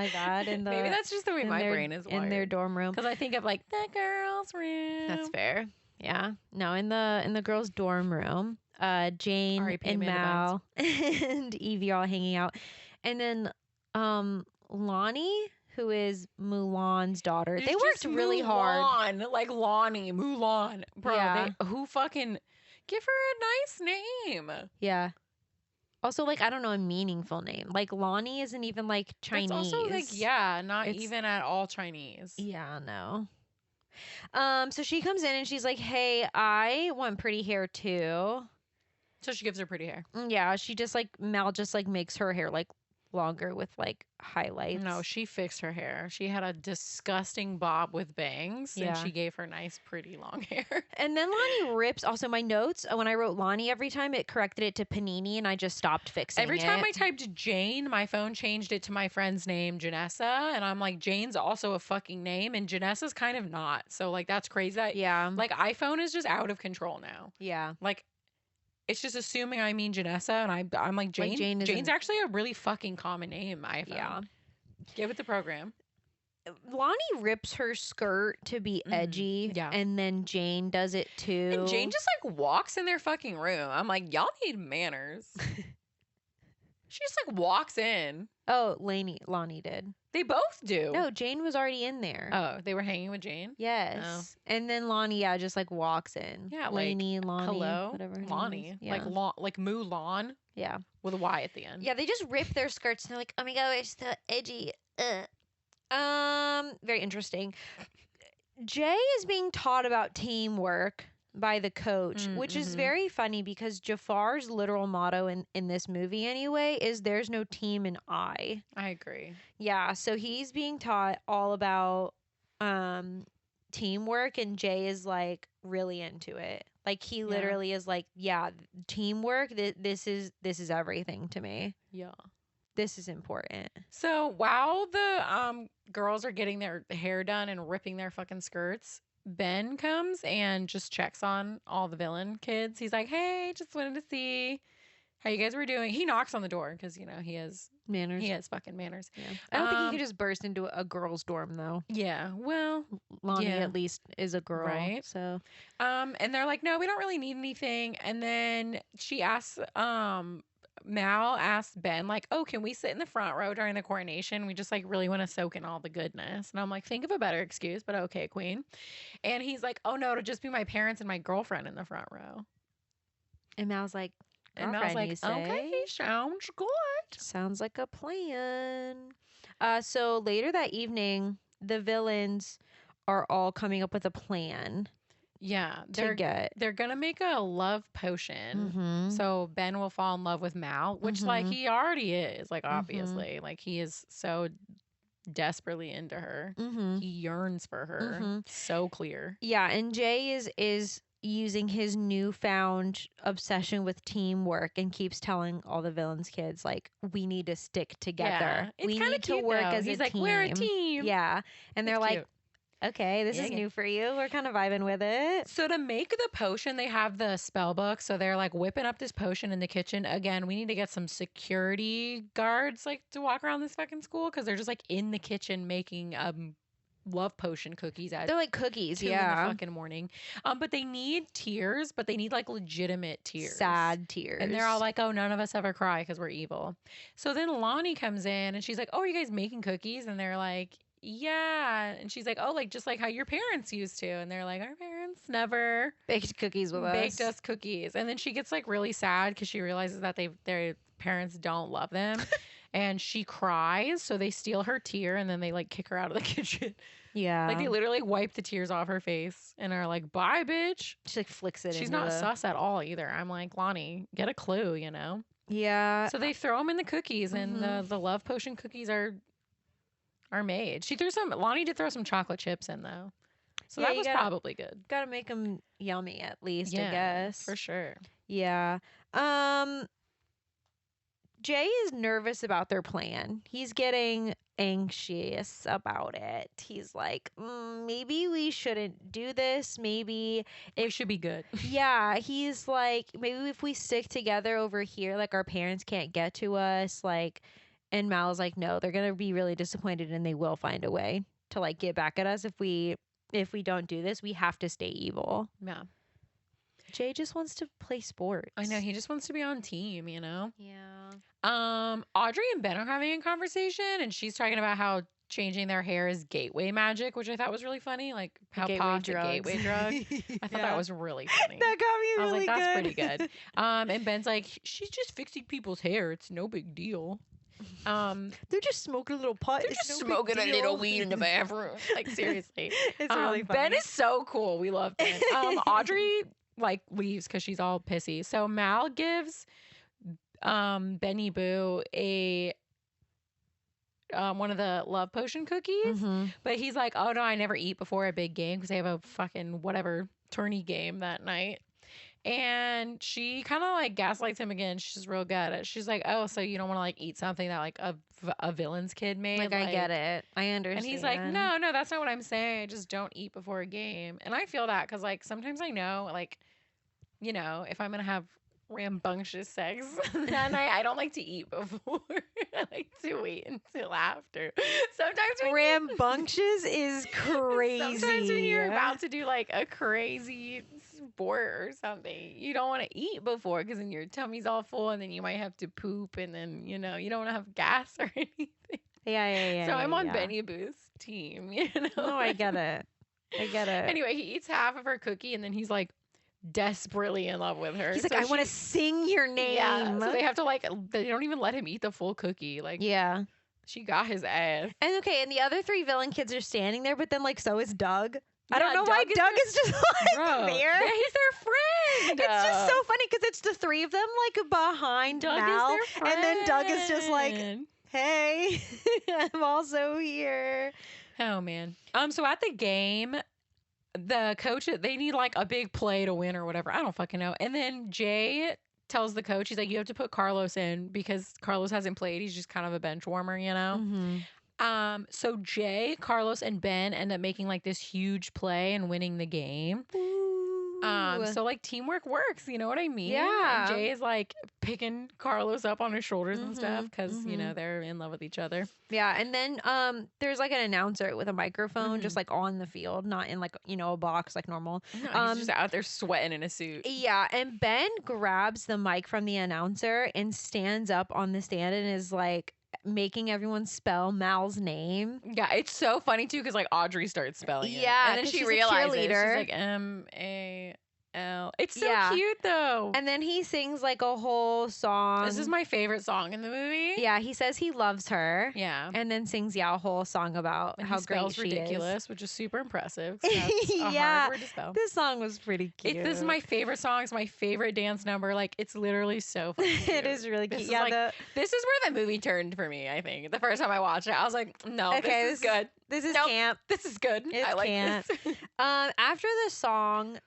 In the, Maybe that's just the way in my their- brain is wired. in their dorm room. Because I think of like the girls' room. That's fair. Yeah. No, in the girls' dorm room, Jane R.I.P. and Amanda Mal and Evie are all hanging out. And then Lonnie, who is Mulan's daughter, It's they worked just really hard. Mulan, like Lonnie, Mulan. Bro, Yeah. who fucking give her a nice name? Yeah. Also, like, I don't know a meaningful name. Like Lonnie isn't even like Chinese. That's also like, yeah, not It's- even at all Chinese. Yeah, no. So she comes in and she's like, "Hey, I want pretty hair too." So she gives her pretty hair. Yeah, she just like Mel just like makes her hair like longer with like highlights. No, she fixed her hair. She had a disgusting bob with bangs, Yeah. and she gave her nice, pretty long hair. And then Lonnie rips. Also, my notes when I wrote Lonnie every time it corrected it to Panini, and I just stopped fixing Every it. time I typed Jane, my phone changed it to my friend's name, Janessa, and I'm like, Jane's also a fucking name, and Janessa's kind of not. So like, that's crazy. Yeah. Like iPhone is just out of control now. Yeah. Like, it's just assuming I mean Janessa, and I'm like Jane. Jane isn't- Jane's actually a really fucking common name. I found. Yeah. Give it the program. Lonnie rips her skirt to be Mhm. edgy. Yeah. And then Jane does it too. And Jane just like walks in their fucking room. I'm like, y'all need manners. She just like walks in. Oh, Lonnie did. They both do. No, Jane was already in there. Oh, they were hanging with Jane. Yes. And then Lonnie, yeah, just like walks in. Yeah, like, Lonnie, Hello, whatever. her name Lonnie. is. Yeah. Like Mulan yeah. with a Y at the end. Yeah, they just rip their skirts and they're like, oh my god, it's so edgy. Very interesting. Jay is being taught about teamwork by the coach, which is Mhm. very funny because Jafar's literal motto in this movie anyway is there's no team in I. I agree. Yeah, so he's being taught all about teamwork and Jay is like really into it. Like he literally is like, yeah, teamwork, this is everything to me. Yeah. This is important. So while the girls are getting their hair done and ripping their fucking skirts, Ben comes and just checks on all the villain kids. He's like, "Hey, just wanted to see how you guys were doing." He knocks on the door because Manners. he has fucking manners. Yeah. I don't think he Um, could just burst into a girl's dorm though. yeah. Well, Lonnie yeah. at least is a girl, Right. so And they're like, "No, we don't really need anything." And then she asks, Mal asks Ben, like, "Oh, can we sit in the front row during the coronation? We just like really want to soak in all the goodness." And I'm like, "Think of a better excuse, but okay, Queen." And he's like, "Oh no, it'll just be my parents and my girlfriend in the front row." and Mal's like, And Mal's girlfriend, like, you say? "Okay, sounds good." Sounds like a plan. So later that evening, the villains are all coming up with a plan Yeah, to get. they're gonna make a love potion. Mm-hmm. So Ben will fall in love with Mal, which like Mhm. he already is, like Mhm. obviously. Like he is so desperately into her. Mm-hmm. He yearns for her. Mm-hmm. So clear. Yeah, and Jay is using his newfound obsession with teamwork and keeps telling all the villains kids like we need to stick together. Yeah, it's We kinda need to cute, work though. as He's a like, team. "We're a team." Yeah. And they're It's like, cute. okay, this Yeah, is yeah. new for you. We're kind of vibing with it. So to make the potion, they have the spell book. So they're like whipping up this potion in the kitchen. Again, we need to get some security guards like to walk around this fucking school because they're just like in the kitchen making love potion cookies at They're like cookies, 2 in the yeah. fucking morning. But they need tears, but they need like legitimate tears. Sad tears. And they're all like, "Oh, none of us ever cry because we're evil." So then Lonnie comes in and she's like, "Oh, are you guys making cookies?" And they're like, "Yeah." And she's like, "Oh, like just like how your parents used to." And they're like, "Our parents never baked cookies with baked us. us cookies." And then she gets like really sad because she realizes that their parents don't love them. And she cries, so they steal her tear and then they like kick her out of the kitchen. Yeah. Like they literally wipe the tears off her face and are like, "Bye, bitch." She like flicks it. She's into not the... sus at all either. I'm like, Lonnie, get a clue, you know? Yeah. So they throw them in the cookies, and the love potion cookies are made. Lonnie did throw some chocolate chips in though, so Yeah, that you was gotta- probably good. Gotta make them yummy at least, I Yeah, guess. for sure. Yeah. Jay is nervous about their plan. He's getting anxious about it. He's like, maybe we shouldn't do this. Maybe It should be good. yeah, he's like, maybe if we stick together over here, like our parents can't get to us. Like, and Mal's like, no, they're gonna be really disappointed, and they will find a way to like get back at us if we don't do this. We have to stay evil. Yeah, Jay just wants to play sports. I know. He just wants to be on team, you know. Yeah. Audrey and Ben are having a conversation, and she's talking about how changing their hair is gateway magic, which I thought was really funny. Like how pot's a gateway drug. I thought that was really funny. That got me I was really like, that's good. pretty good. And Ben's like, "She's just fixing people's hair. It's no big deal." They're just smoking a little pot. They're It's just no big smoking a little deal. weed in the bathroom. Like seriously, It's really funny. Ben is so cool. We love Ben. Audrey like leaves because she's all pissy. So Mal gives Benny Boo a one of the love potion cookies, Mhm. but he's like, "Oh no, I never eat before a big game because they have a fucking whatever tourney game that night." And she kind of like gaslights him again. She's real good at it. She's like, "Oh, so you don't want to like eat something that like a villain's kid made?" Like, I get it. I understand. And he's like, "No, that's not what I'm saying. I just don't eat before a game." And I feel that because like sometimes I know like, you know, if I'm gonna have rambunctious sex that night, I don't like to eat before. I like to wait until after. Sometimes when rambunctious is crazy. sometimes when you're about to do like a crazy sport or something, you don't want to eat before because then your tummy's all full and then you might have to poop and then you know you don't want to have gas or anything. Yeah. So I'm on yeah. Benny Boo's team, you know. No, I get it. I get it. Anyway, he eats half of her cookie and then he's like desperately in love with her. He's like, So I want to she- sing your name. Yeah, so they have to like they don't even let him eat the full cookie. Like Yeah. she got his ass. And okay, and the other three villain kids are standing there, but then like so is Doug. I don't Yeah, know why Doug is Doug their- is just like Bro, there. yeah, he's their friend. It's just so funny because it's the three of them like behind Doug Mal, is their and then Doug is just like, friend. "Hey, I'm also here." Oh man. So at the game, the coach they need like a big play to win or whatever. I don't fucking know. And then Jay tells the coach, he's like, "You have to put Carlos in because Carlos hasn't played. He's just kind of a bench warmer, you know." Mm-hmm. So Jay, Carlos, and Ben end up making like this huge play and winning the game. So like teamwork works, you know what I mean? Yeah. And Jay is like picking Carlos up on his shoulders and stuff because you know mhm. they're in love with each other. Yeah, and then there's like an announcer with a microphone just like on the field, not in like, you know, a box like normal. No, he's just out there sweating in a suit. Yeah, and Ben grabs the mic from the announcer and stands up on the stand and is like making everyone spell Mal's name. Yeah, it's so funny too because like Audrey starts spelling it. Yeah, and then 'cause she she's a realizes she's cheerleader. like Mal. It's so Yeah. cute though. And then he sings like a whole song. This is my favorite song in the movie. Yeah, he says he loves her. Yeah. And then sings a whole song about And how he spells great she ridiculous, which is super impressive. 'Cause that's a Yeah. hard word to spell. This song was pretty cute. This is my favorite song. It's my favorite dance number. Like it's literally so funny. It is really This cute. is Yeah, like- This is where the movie turned for me, I think. The first time I watched it, I was like, no, Okay, this is good. this is Nope. camp. This is good. It's I like camp. this. After the song,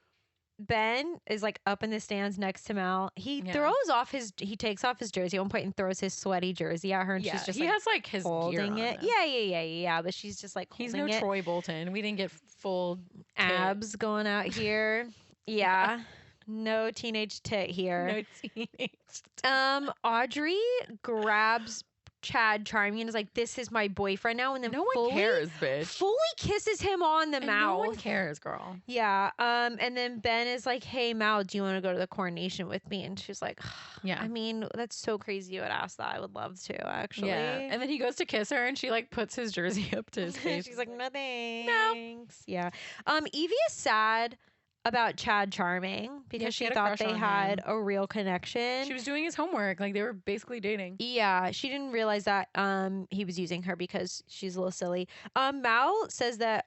Ben is like up in the stands next to Mal. He takes off his jersey at one point and throws his sweaty jersey at her, and Yeah, she's just he like has like his gear holding on, it. though. Yeah. But she's just like He's holding no it. Troy Bolton. We didn't get full Abs going out here. Yeah. No teenage tit here. No teenage. Audrey grabs Chad Charming and is like, "This is my boyfriend now," and then No one cares, bitch. fully kisses him on the And mouth. no one cares, girl. Yeah. And then Ben is like, "Hey, Mal, do you want to go to the coronation with me?" And she's like, Yeah. I mean, that's so crazy you would ask that. I would love to, actually. Yeah. And then he goes to kiss her and she like puts his jersey up to his face. She's like, "No thanks." Yeah. Evie is sad about Chad Charming because she she had a thought crush they on had him. a real connection. She was doing his homework. Like they were basically dating. Yeah, she didn't realize that he was using her because she's a little silly. Mal says that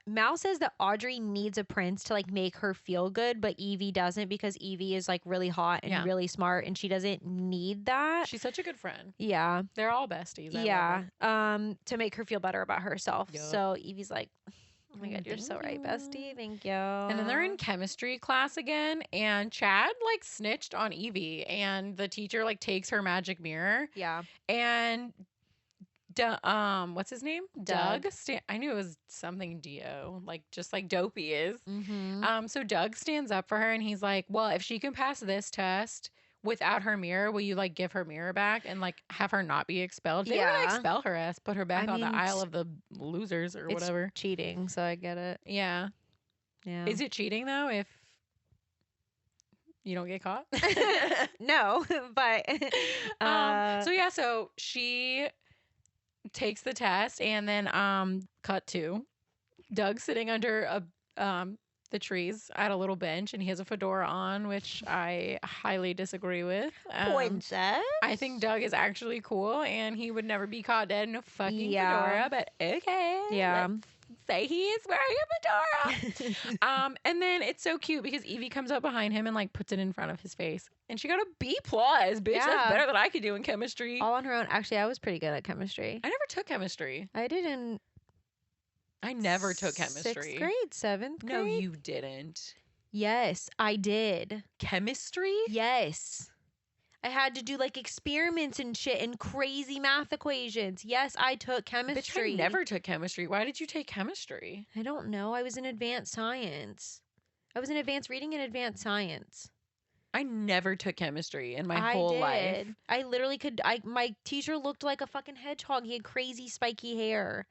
Mal says that Audrey needs a prince to like make her feel good, but Evie doesn't because Evie is like really hot and Yeah. really smart and she doesn't need that. She's such a good friend. Yeah. They're all besties. I love Yeah. her. To make her feel better about herself. Yup. So Evie's like, "Oh my god, you're Thank so right, you." bestie. Thank you." And then they're in chemistry class again, and Chad like snitched on Evie, and the teacher like takes her magic mirror, Yeah. and what's his name? Doug. I knew it was something Do, like just like Dopey is. Mm-hmm. So Doug stands up for her, and he's like, "Well, if she can pass this test without her mirror, will you like give her mirror back and like have her not be expelled?" They would Yeah. expel her ass, put her back I on mean, the Isle of the Losers or it's whatever. cheating, so I get it. Yeah. Yeah. Is it cheating though if you don't get caught? No, but So she takes the test, and then cut to Doug sitting under the trees at a little bench, and he has a fedora on, which I highly disagree with. Princess. I think Doug is actually cool, and he would never be caught dead in a fucking Yeah. fedora. But okay, Yeah. let's say he is wearing a fedora. And then it's so cute because Evie comes up behind him and like puts it in front of his face, and she got a B+. Bitch, Yeah. that's better than I could do in chemistry. All on her own. Actually, I was pretty good at chemistry. I never took chemistry. I did in I never took chemistry. 6th grade, 7th grade. No, you didn't. Yes, I did. Chemistry? Yes. I had to do like experiments and shit and crazy math equations. Yes, I took Bitch, chemistry. I never took chemistry. Why did you take chemistry? I don't know. I was in advanced science. I was in advanced reading and advanced science. I never took chemistry in my I whole did. life. I literally could. My teacher looked like a fucking hedgehog. He had crazy spiky hair,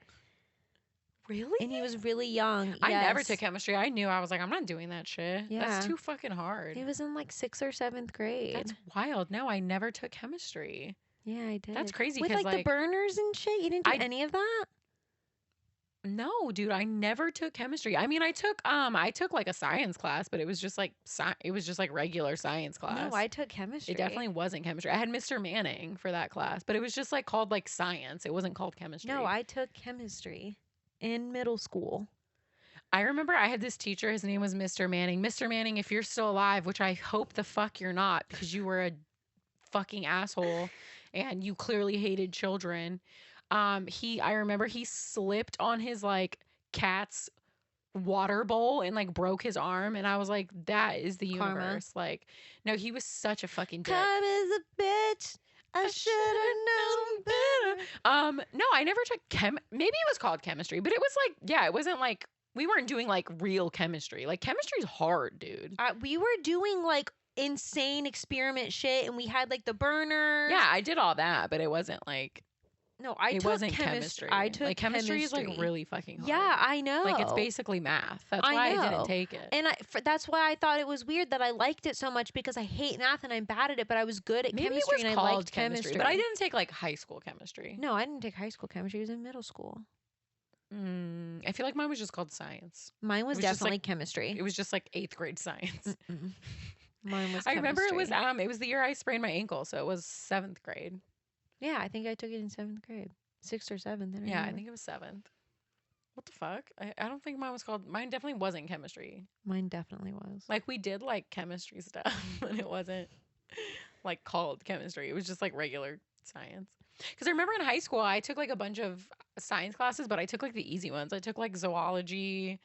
Really? and he was really young. I never Yes. took chemistry. I knew I was like, I'm not doing that shit. Yeah. That's too fucking hard. It was in like 6th or 7th grade. That's wild. No, I never took chemistry. Yeah, I did. That's crazy. With 'Cause, like the burners and shit. You didn't do I- any of that. No, dude, I never took chemistry. I mean, I took like a science class, but it was just like it was just like regular science class. No, I took chemistry. It definitely wasn't chemistry. I had Mr. Manning for that class, but it was just like called like science. It wasn't called chemistry. No, I took chemistry in middle school. I remember I had this teacher. His name was Mr. Manning. Mr. Manning, if you're still alive, which I hope the fuck you're not, because you were a fucking asshole and you clearly hated children. I remember he slipped on his like cat's water bowl and like broke his arm, and I was like, that is the Karma. universe. Like, no, he was such a fucking dick. Time is a bitch. I should have known better. No, I never took maybe it was called chemistry, but it was like, yeah, it wasn't like we weren't doing like real chemistry. Like chemistry's hard, dude. We were doing like insane experiment shit, and we had like the burners. Yeah, I did all that, but it wasn't like No, I it took wasn't chemistry. chemistry. I took like chemistry is like chemistry. really fucking hard. Yeah, I know. Like it's basically math. That's I why I know. didn't take it. And that's why I thought it was weird that I liked it so much, because I hate math and I'm bad at it, but I was good at Maybe chemistry it was and called I liked chemistry. but I didn't take like high school chemistry. No, I didn't take high school chemistry. It was in middle school. I feel like mine was just called science. Mine was It was just, definitely like, chemistry. It was just like 8th grade science. Mm-mm. Mine was I remember it was chemistry. it was the year I sprained my ankle, so it was 7th grade. Yeah, I think I took it in 7th grade. 6th or 7th. Yeah, I think it was 7th. What the fuck? I don't think mine definitely wasn't chemistry. Mine definitely was. Like we did like chemistry stuff, but it wasn't like called chemistry. It was just like regular science. Because I remember in high school I took like a bunch of science classes, but I took like the easy ones. I took like zoology,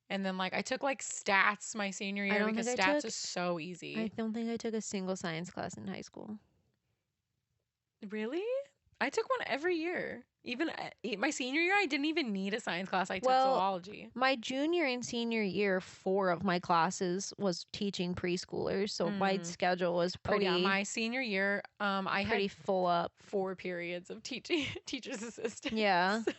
and then like I took like stats my senior year don't because think I stats took- is so easy. I don't think I took a single science class in high school. Really? I took one every year. Even my senior year, I didn't even need a science class. I took Well, zoology. My junior and senior year, 4 of my classes was teaching preschoolers, so my schedule was pretty Oh yeah, my senior year, I pretty had full up. 4 periods of teaching teacher's assistant. Yeah. So-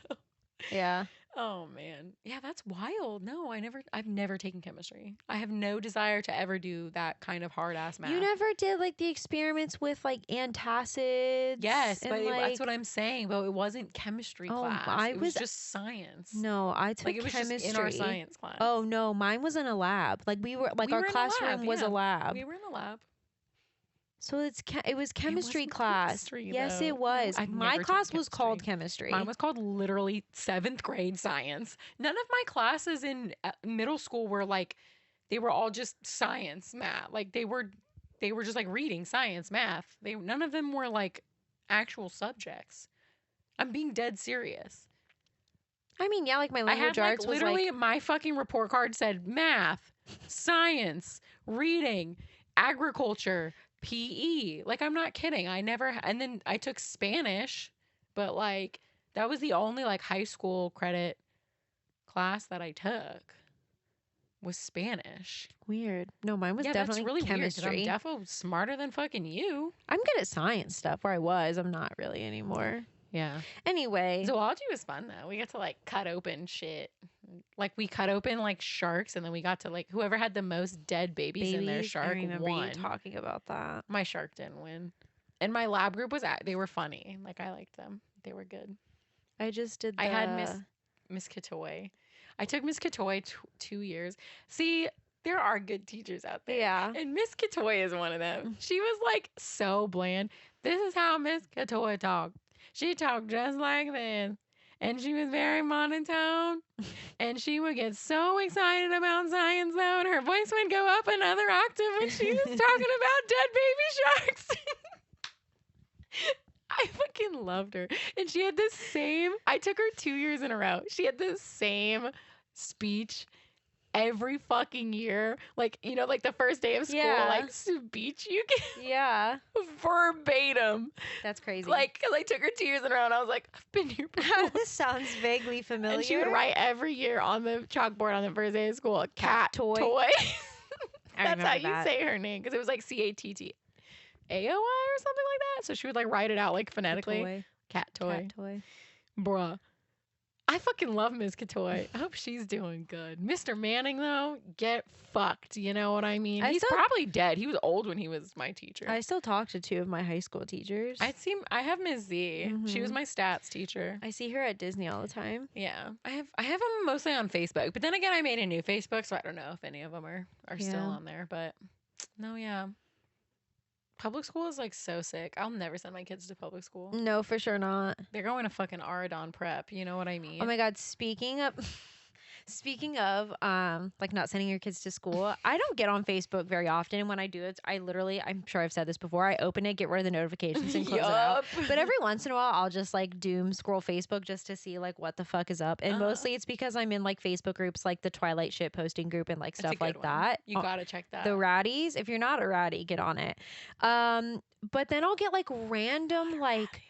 Yeah. oh man, yeah, that's wild. No, I've never taken chemistry. I have no desire to ever do that kind of hard ass math. You never did like the experiments with like antacids? Yes, and, but that's like- what I'm saying. But it wasn't chemistry Oh, class. It was was- just science. No, I took like it was chemistry. just in our science class. Oh no, mine was in a lab. Like we were like We our were in a classroom lab, was yeah. a lab. We were in the lab. So it was chemistry wasn't class. chemistry, Yes, though. it was. I've My never taken class was called chemistry. chemistry. Mine was called literally 7th grade science. None of my classes in middle school were like, they were all just science, math. Like they were just like reading science, math. None of them were like actual subjects. I'm being dead serious. I mean, yeah, like my I language had like arts was literally like my fucking report card said math, science, reading, agriculture, PE. Like I'm not kidding. And then I took Spanish, but like that was the only like high school credit class that I took was Spanish. weird. No, mine was yeah, definitely that's really chemistry. weird 'cause I'm defo smarter than fucking you. I'm good at science stuff where I was. I'm not really anymore. Yeah. Anyway, Zoology was fun though. We got to like cut open shit. Like we cut open like sharks, and then we got to like whoever had the most dead babies in their babies, shark I remember won. you talking about that. My shark didn't win. And my lab group they were funny. Like I liked them. They were good. I just did. I had Miss Katoy. I took Miss Katoy 2 years. See, there are good teachers out there. Yeah. And Miss Katoy is one of them. She was like so bland. This is how Miss Katoy talked. She talked just like this. And she was very monotone. And she would get so excited about science though, and her voice would go up another octave when she was talking about dead baby sharks. I fucking loved her. And she had the same, I took her 2 years in a row. She had the same speech every fucking year. Like, you know, like the first day of school, Yeah. like speech you get Yeah, verbatim. that's crazy. Like, because I took her 2 years in a row and I was like, I've been here before. this sounds vaguely familiar. And she would write every year on the chalkboard on the first day of school, a cat toy. toy. I That's how remember you that. say her name, because it was like CATT. AOI or something like that. So she would like write it out like phonetically. Toy. Cat toy. Cat toy. Bruh. I fucking love Miss Katoy. I hope she's doing good. Mr. Manning, though, get fucked. You know what I mean? I He's still- probably dead. He was old when he was my teacher. I still talk to 2 of my high school teachers. I have Ms. Z. She was Mhm. my stats teacher. I see her at Disney all the time. Yeah. I have them mostly on Facebook. But then again, I made a new Facebook, so I don't know if any of them are still Yeah. on there. But no, yeah. Public school is like so sick. I'll never send my kids to public school. No, for sure not. They're going to fucking Aradon Prep. You know what I mean? Oh my god, speaking of Speaking of like not sending your kids to school, I don't get on Facebook very often. And when I do it, I'm sure I've said this before, I open it, get rid of the notifications and close it out. But every once in a while I'll just like doom scroll Facebook just to see like what the fuck is up. And mostly it's because I'm in like Facebook groups like the Twilight shit posting group and like That's a stuff like good one. that. You gotta check that. The ratties. If you're not a ratty, get on it. But then I'll get like random like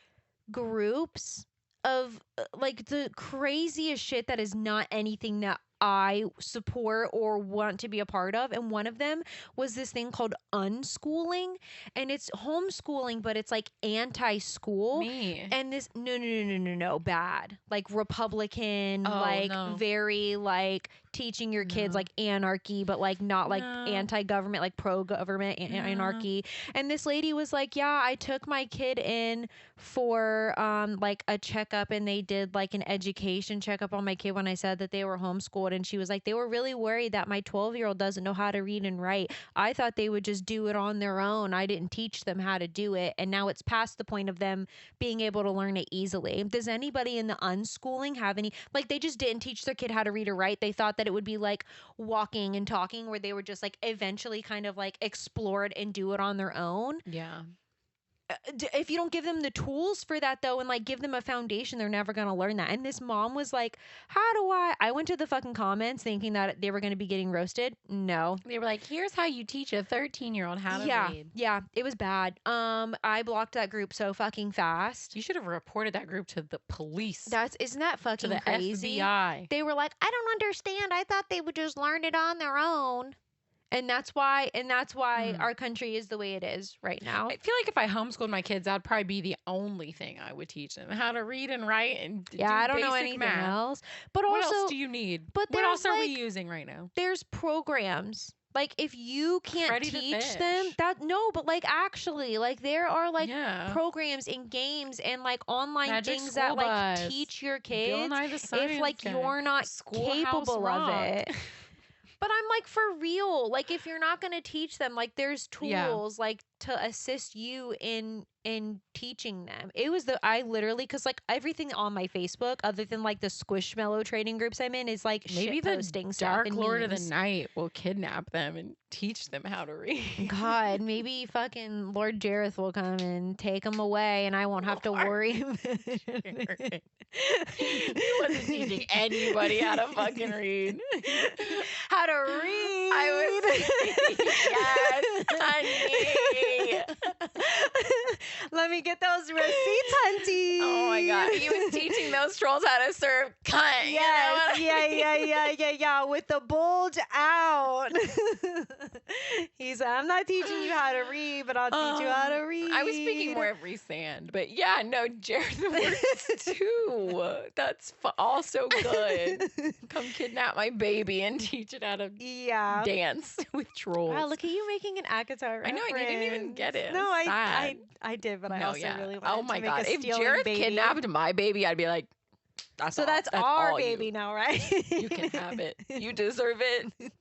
groups of like the craziest shit that is not anything that I support or want to be a part of. And one of them was this thing called unschooling, and it's homeschooling, but it's like anti-school. Me. And this no bad. Like Republican, like no. very like teaching your kids like anarchy, but like not like anti-government, like pro-government anarchy. And this lady was like, yeah, I took my kid in for like a checkup, and they did like an education checkup on my kid when I said that they were homeschooled. And she was like, they were really worried that my 12-year-old doesn't know how to read and write. I thought they would just do it on their own. I didn't teach them how to do it, and now it's past the point of them being able to learn it easily. Does anybody in the unschooling have any, like, they just didn't teach their kid how to read or write? They thought that it would be like walking and talking, where they would just like eventually kind of like explore it and do it on their own. Yeah. If you don't give them the tools for that though, and like give them a foundation, they're never going to learn that. And this mom was like, how do I went to the fucking comments thinking that they were going to be getting roasted. No, They were like, here's how you teach a 13-year-old how to read. Yeah, it was bad. I blocked that group so fucking fast. You should have reported that group to the police. Isn't that fucking to the crazy? FBI. They were like, I don't understand. I thought they would just learn it on their own. And that's why our country is the way it is right now. I feel like if I homeschooled my kids, that'd probably be the only thing I would teach them: how to read and write and do I don't know basic anything math. else. But What also, else do you need? But what else are we like, using right now? There's programs. Like if you can't Ready to teach them fish. that, no, but like actually, like there are like Yeah. programs and games and like online Magic things School that like Bus. teach your Bill kids Nye the Science if like Guy. you're not Schoolhouse capable of Rock. it. But I'm like, for real, like if you're not going to teach them, like there's tools like to assist you in teaching them. It was I literally, because like everything on my Facebook other than like the Squishmallow trading groups I'm in is like Maybe shit the posting stuff Dark and Lord of memes. the Night will kidnap them and teach them how to read. God, maybe fucking Lord Jareth will come and take them away, and I won't have to worry. He wasn't teaching anybody how to fucking read. How to read. I was yes, honey. Let me get those receipts, hunty. Oh my god, he was teaching those trolls how to serve cunt. Yes, You know what I mean? yeah, with the bulge out. He's I'm not teaching you how to read, but I'll teach you how to read. I was speaking more of Resand, but yeah, no, Jared works too. That's also good. Come kidnap my baby and teach it how to dance with trolls. Wow, look at you making an Akatar reference. I know, and you didn't even get it. No, I did, but I also really wanted oh my to make god, a if stealing Jared baby. kidnapped my baby, I'd be like, that's our all baby now, right? You can have it. You deserve it.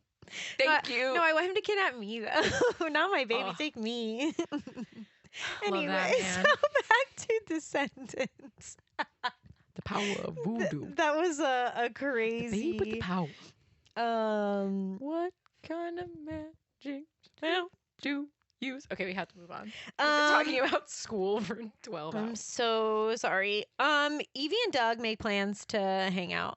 Thank you. No, I want him to kidnap me though. Not my baby. Take me. Anyway, so back to Descendants. The power of voodoo. That was a crazy. The babe with the power. What kind of magic spell do you use? Okay, we have to move on. We've been talking about school for 12 hours. I'm so sorry. Evie and Doug make plans to hang out,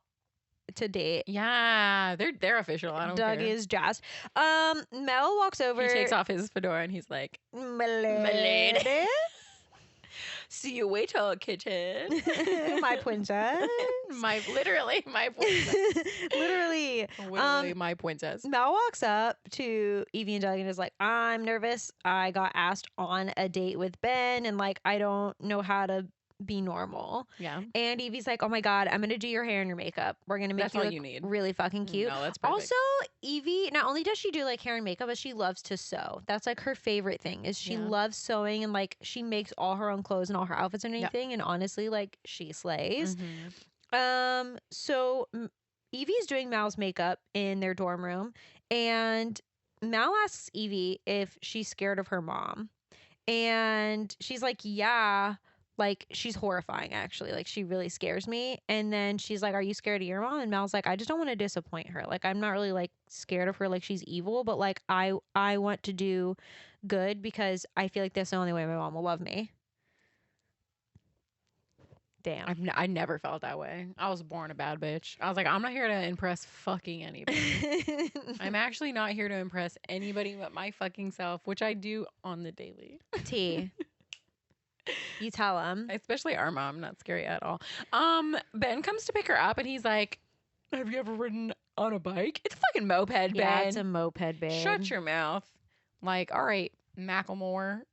to date. Yeah, they're official. I don't Doug care. is jazzed. Mel walks over. He takes off his fedora and he's like, Milady. see you later, kitten. My princess. Literally my princess. Literally my princess. Mel walks up to Evie and Doug and is like, I'm nervous. I got asked on a date with Ben, and like I don't know how to be normal. Yeah. And Evie's like, oh my god, I'm gonna do your hair and your makeup. We're gonna make That's you all look you need. really fucking cute. No, that's perfect. Also, Evie, not only does she do like hair and makeup, but she loves to sew. That's like her favorite thing, is she loves sewing, and like she makes all her own clothes and all her outfits and anything. And honestly, like she slays. So Evie's doing Mal's makeup in their dorm room, and Mal asks Evie if she's scared of her mom. And she's like, yeah, Like, she's horrifying, actually. Like, she really scares me. And then she's like, are you scared of your mom? And Mal's like, I just don't want to disappoint her. Like, I'm not really like scared of her. Like, she's evil, but like, I want to do good because I feel like that's the only way my mom will love me. Damn. I never felt that way. I was born a bad bitch. I was like, I'm not here to impress fucking anybody. I'm actually not here to impress anybody but my fucking self, which I do on the daily. T. You tell him. Especially our mom, not scary at all. Ben comes to pick her up and he's like, have you ever ridden on a bike? It's a fucking moped, Ben. Yeah, it's a moped, babe. Shut your mouth. Like, all right, Macklemore.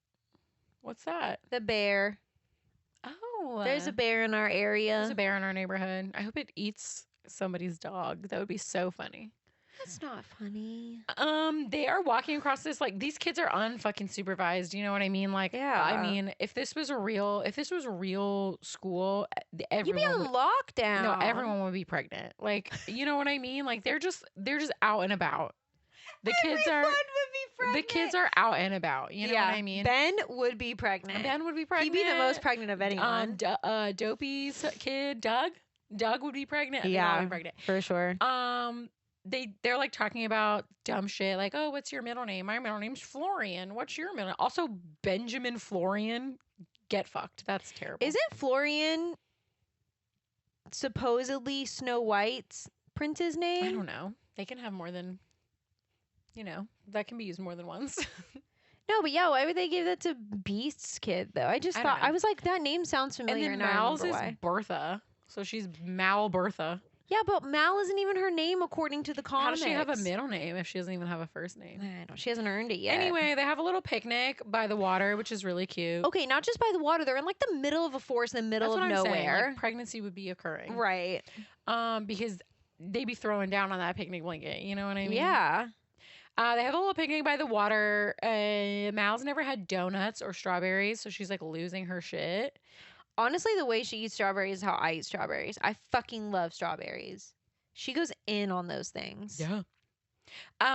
What's that? The bear. Oh. There's a bear in our area. There's a bear in our neighborhood. I hope it eats somebody's dog. That would be so funny. That's not funny. They are walking across this, like, these kids are unfucking supervised. You know what I mean? Like, Yeah. I mean, if this was a real school, You'd everyone be on would, lockdown. no, everyone would be pregnant. Like, you know what I mean? Like, they're just out and about. The kids Everyone would be pregnant. the kids are out and about. You know what I mean? Ben would be pregnant. Ben would be pregnant. He'd be the most pregnant of anyone. Dopey's kid, Doug. Doug would be pregnant. Yeah. They'd all be pregnant. For sure. They're like talking about dumb shit, like, oh, what's your middle name? My middle name's Florian. What's your middle name? Also, Benjamin Florian. Get fucked. That's terrible. Isn't Florian supposedly Snow White's prince's name? I don't know. They can have more than, that can be used more than once. No, but yeah, why would they give that to Beast's kid though? I just thought, I was like, that name sounds familiar. And then and Mal's I is remember why. Bertha. So she's Mal Bertha. Yeah, but Mal isn't even her name according to the How comics. does she have a middle name if she doesn't even have a first name? I know. She hasn't earned it yet. Anyway, they have a little picnic by the water, which is really cute. Okay, not just by the water. They're in like the middle of a forest in the middle That's of what I'm nowhere. saying. Like, pregnancy would be occurring. Right. Because they'd be throwing down on that picnic blanket. You know what I mean? Yeah. They have a little picnic by the water. Mal's never had donuts or strawberries, so she's like losing her shit. Honestly, the way she eats strawberries is how I eat strawberries. I fucking love strawberries. She goes in on those things. Yeah.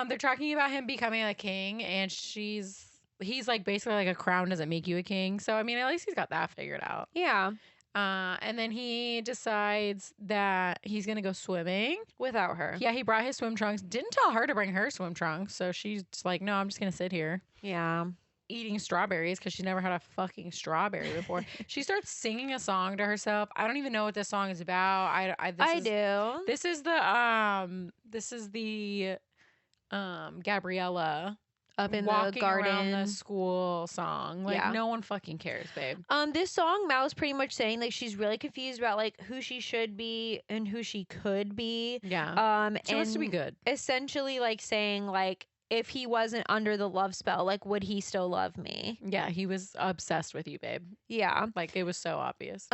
They're talking about him becoming a king, and he's like basically like a crown doesn't make you a king. So I mean, at least he's got that figured out. Yeah. And then he decides that he's gonna go swimming Without her. Yeah, he brought his swim trunks. Didn't tell her to bring her swim trunks, so she's like, "No, I'm just gonna sit here Yeah. eating strawberries because she's never had a fucking strawberry before." She starts singing a song to herself. I don't even know what this song is about. I do. This is the Gabriella Up in the walking around garden. the school song. Like, Yeah. no one fucking cares, babe. This song, Mal's pretty much saying like she's really confused about like who she should be and who she could be. Yeah. She wants to be and good. essentially like saying like if he wasn't under the love spell, like would he still love me? Yeah, he was obsessed with you, babe. Yeah. Like, it was so obvious.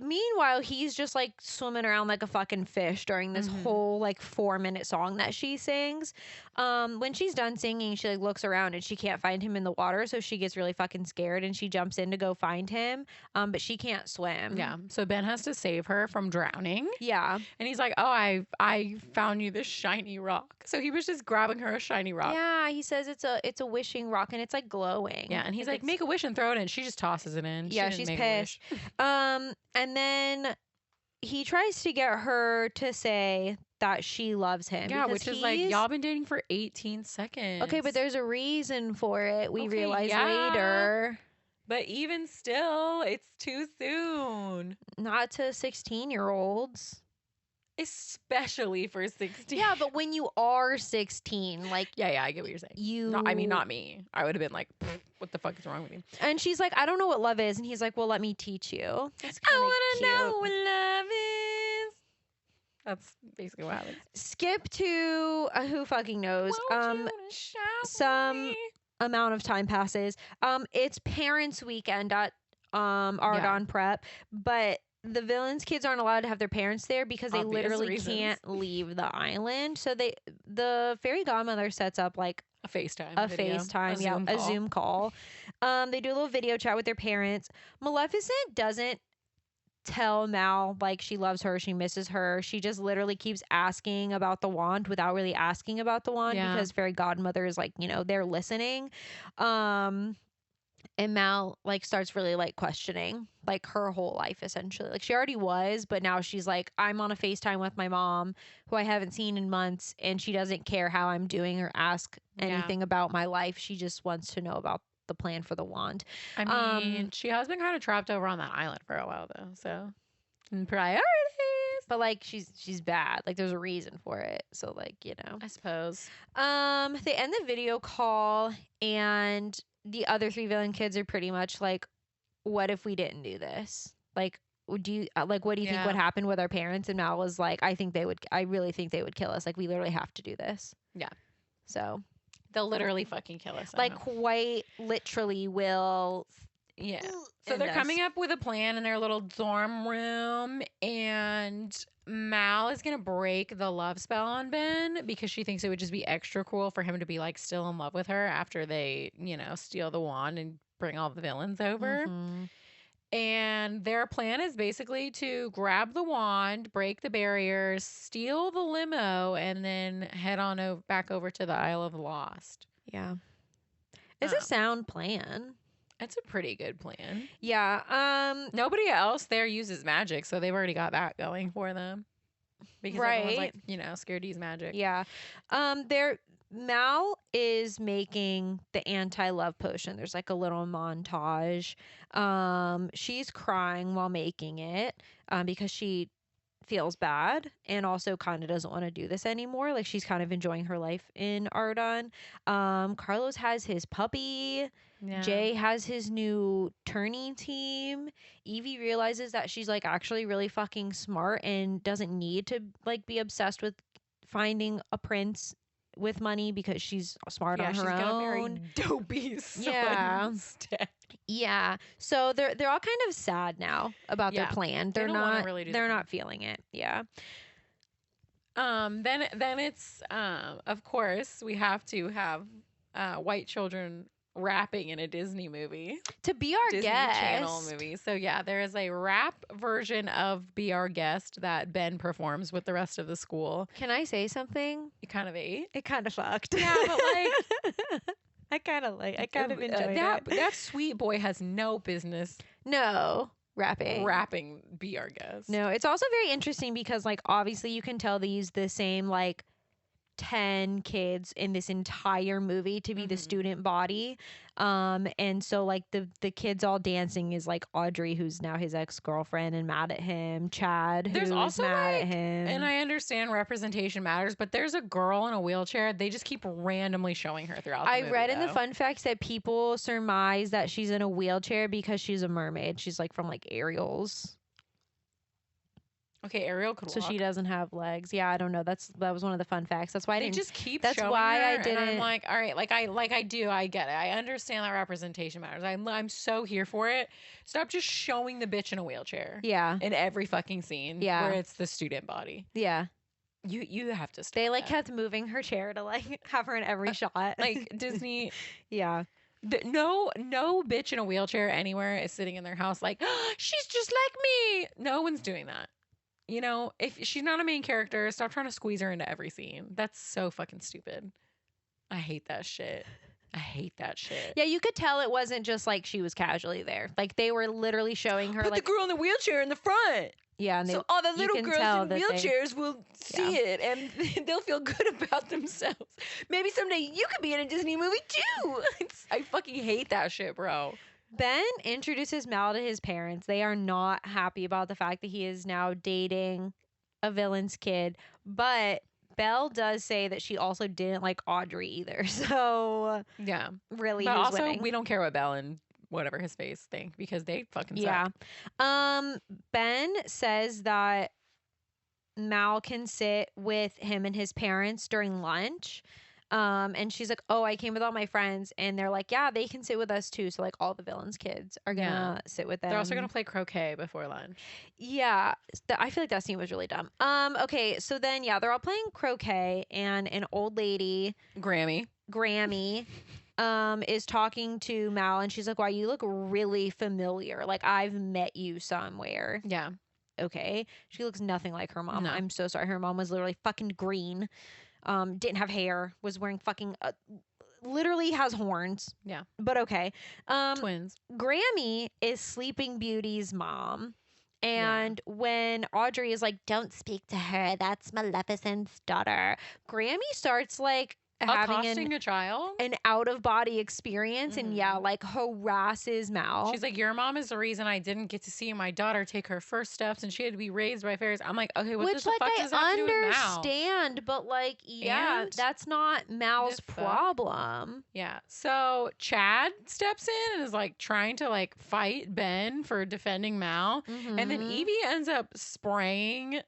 Meanwhile, he's just like swimming around like a fucking fish during this whole like 4-minute song that she sings. When she's done singing, she like looks around and she can't find him in the water, so she gets really fucking scared and she jumps in to go find him. But she can't swim. Yeah. So Ben has to save her from drowning. Yeah. And he's like, "Oh, I found you this shiny rock." So he was just grabbing her a shiny rock. Yeah, he says it's a wishing rock and it's like glowing. Yeah, and he's like, it's- "Make a wish and throw it in." She just tosses it in. She Yeah, didn't she's make a pissed. wish. And then he tries to get her to say that she loves him. Yeah, because which is like, he's- y'all been dating for 18 seconds. Okay, but there's a reason for it. We Okay, realize yeah. later. But even still, it's too soon. Not to 16-year-olds. Especially for 16. Yeah, but when you are 16, like Yeah, I get what you're saying. you. No, I mean, not me. I would have been like, "Pfft, what the fuck is wrong with you?" And she's like, I don't know what love is, and he's like, well, let me teach you. That's I kinda want to cute. know what love is. That's basically what happens. Skip to who fucking knows. Won't you shower some- me? Amount of time passes. It's parents' weekend at Ardon Prep, but the villains' kids aren't allowed to have their parents there because they Obvious literally reasons. can't leave the island. So the fairy godmother sets up like A FaceTime. a video, FaceTime, Zoom a call. Zoom call. They do a little video chat with their parents. Maleficent doesn't tell Mal like she loves her, she misses her. She just literally keeps asking about the wand without really asking about the wand Yeah. because fairy godmother is like, they're listening. And Mal like starts really like questioning like her whole life essentially. Like she already was, but now she's like, I'm on a FaceTime with my mom who I haven't seen in months, and she doesn't care how I'm doing or ask Yeah. anything about my life. She just wants to know about the plan for the wand. I mean, Um she has been kind of trapped over on that island for a while though. So priorities, but like she's bad. Like there's a reason for it. So like, you know. I suppose. They end the video call, and the other three villain kids are pretty much like, what if we didn't do this? Like, would you like what do you think would Yeah. happen with our parents? And Mal was like, I really think they would kill us. Like we literally have to do this. Yeah. So They'll literally fucking kill us. like quite literally will. Yeah. So end they're us. coming up with a plan in their little dorm room, and Mal is gonna break the love spell on Ben because she thinks it would just be extra cool for him to be like still in love with her after they, steal the wand and bring all the villains over. Mhm. And their plan is basically to grab the wand, break the barriers, steal the limo, and then head on back over to the Isle of the Lost. Yeah. It's Um, a sound plan. It's a pretty good plan. Yeah. Nobody else there uses magic, so they've already got that going for them. Because everyone's like, scared to use magic. Yeah. There Mal is making the anti-love potion. There's like a little montage. She's crying while making it because she feels bad and also kind of doesn't want to do this anymore. Like she's kind of enjoying her life in Ardon. Carlos has his puppy. Yeah. Jay has his new turning team. Evie realizes that she's like actually really fucking smart and doesn't need to like be obsessed with finding a prince with money because she's smart on her she's gonna marry own. dopey son Yeah. instead. Yeah. So they're all kind of sad now about their Yeah. plan. They They're don't wanna not really do the they're plan. not feeling it. Yeah. Then it's of course we have to have white children rapping in a Disney movie. To be our Disney guest. Channel movie. So yeah, there is a rap version of Be Our Guest that Ben performs with the rest of the school. Can I say something? You kind of ate. It kind of fucked. Yeah, but like I kind of enjoyed that. it. That sweet boy has no business No, rapping. rapping Be Our Guest. No, it's also very interesting because like obviously you can tell they use the same like 10 kids in this entire movie to be the Mhm. student body. And so like the kids all dancing is like Audrey, who's now his ex-girlfriend and mad at him, Chad, There's who's also, mad like- at him. And I understand representation matters, but there's a girl in a wheelchair. They just keep randomly showing her throughout the I movie, read in the though. fun facts that people surmise that she's in a wheelchair because she's a mermaid. She's like from like Ariel's. Okay, Ariel could So walk. she doesn't have legs. Yeah, I don't know. That was one of the fun facts. That's why I They didn't. just keep that's showing why her, I and I'm didn't- like, all right, I do, I get it. I understand that representation matters. I'm so here for it. Stop just showing the bitch in a wheelchair Yeah, in every fucking scene. Yeah. where it's the student body. yeah. You have to stop. They like that. kept moving her chair to like have her in every shot. like Disney. yeah, No bitch in a wheelchair anywhere is sitting in their house like, oh, she's just like me. No one's doing that. If she's not a main character, stop trying to squeeze her into every scene. That's so fucking stupid. I hate that shit. yeah. You could tell it wasn't just like she was casually there. Like they were literally showing her Put like the girl in the wheelchair in the front. yeah, and they, So all the you little can girls tell in that they- wheelchairs will see it and they'll feel good about themselves. Maybe someday you could be in a Disney movie too. I fucking hate that shit, bro. Ben introduces Mal to his parents. They are not happy about the fact that he is now dating a villain's kid, but Belle does say that she also didn't like Audrey either. So Yeah. really, But who's also, winning? we don't care what Belle and whatever his face think because they fucking Yeah. suck. Ben says that Mal can sit with him and his parents during lunch. And she's like, "Oh, I came with all my friends," and they're like, "Yeah, they can sit with us too." So like, all the villains' kids are gonna sit with them. They're also gonna play croquet before lunch. Yeah, I feel like that scene was really dumb. Okay, so then yeah, they're all playing croquet, and an old lady, Grammy. Grammy, is talking to Mal, and she's like, "Wow, you look really familiar. Like I've met you somewhere." Yeah. Okay, she looks nothing like her mom. No. I'm so sorry. Her mom was literally fucking green. Didn't have hair. Was wearing fucking literally has horns. Yeah. But okay. Twins. Grammy is Sleeping Beauty's mom. Yeah. And when Audrey is like, don't speak to her, that's Maleficent's daughter, Grammy starts like having Accosting a child. an out of body experience and like harasses Mal. She's like, your mom is the reason I didn't get to see my daughter take her first steps and she had to be raised by fairies. I'm like, okay, what Which, the like, fuck does that have to do with Mal? understand, but like, yeah, And that's not Mal's the fuck? problem. Yeah. So Chad steps in and is like trying to like fight Ben for defending Mal. And then Mhm. Evie ends up spraying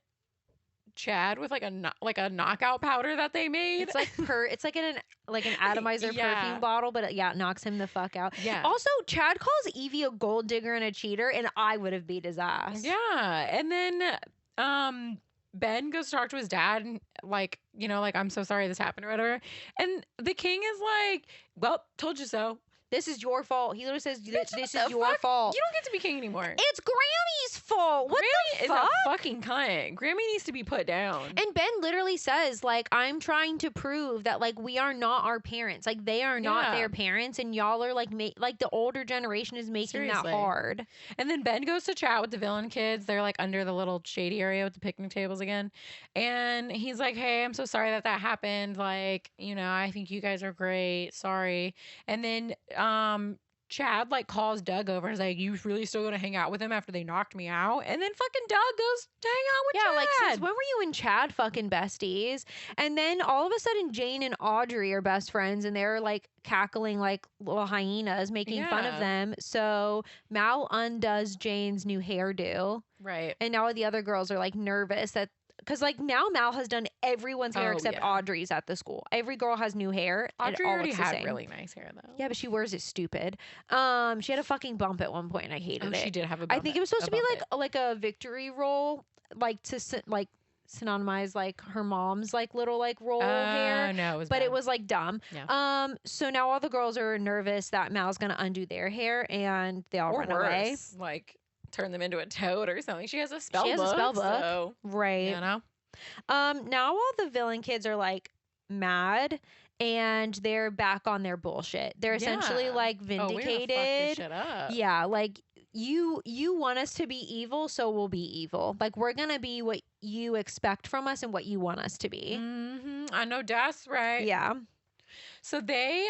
Chad with like a knockout powder that they made. It's like it's like an atomizer Yeah. perfume bottle, but it knocks him the fuck out. Yeah. Also, Chad calls Evie a gold digger and a cheater, and I would have beat his ass. Yeah. And then Ben goes to talk to his dad and like, you know, like, I'm so sorry this happened or whatever. And the king is like, well, told you so. This is your fault. He literally says, Bitch, this what is the your fuck? fault. You don't get to be king anymore. It's Grammy's fault. What Grammy the is fuck? a fucking cunt. Grammy needs to be put down. And Ben literally says, like, I'm trying to prove that, like, we are not our parents. Like, they are not Yeah. their parents, and y'all are, like, like, the older generation is making Seriously. that hard. And then Ben goes to chat with the villain kids. They're like under the little shady area with the picnic tables again. And he's like, hey, I'm so sorry that happened. Like, you know, I think you guys are great. Sorry. And then Chad like calls Doug over and is like, you really still gonna hang out with him after they knocked me out? And then fucking Doug goes to hang out with Chad. Like, since when were you and Chad fucking besties? And then all of a sudden, Jane and Audrey are best friends, and they're like cackling like little hyenas, making fun of Yeah. them. So Mal undoes Jane's new hairdo, Right. and now the other girls are like nervous that. Because, like, now Mal has done everyone's hair Oh, except yeah. Audrey's at the school. Every girl has new hair. And Audrey it all already looks the had same. really nice hair though. Yeah, but she wears it stupid. She had a fucking bump at one point, and I hated Oh, it. she did have a I bump think it- it was supposed a to be bump like a victory roll, like to synonymize like her mom's like little like roll hair. No, it was But bad. it was like dumb. Yeah. So now all the girls are nervous that Mal's gonna undo their hair, and they all or run worse, away. like turn them into a toad or something. She has a spell She has book. a spell book. So, Right. you know? Now all the villain kids are like mad, and they're back on their bullshit. They're essentially Yeah. like Oh, we're gonna fuck this vindicated. shit up. Yeah, like you want us to be evil, so we'll be evil. Like, we're gonna be what you expect from us and what you want us to be. I know that's right. Yeah. So they,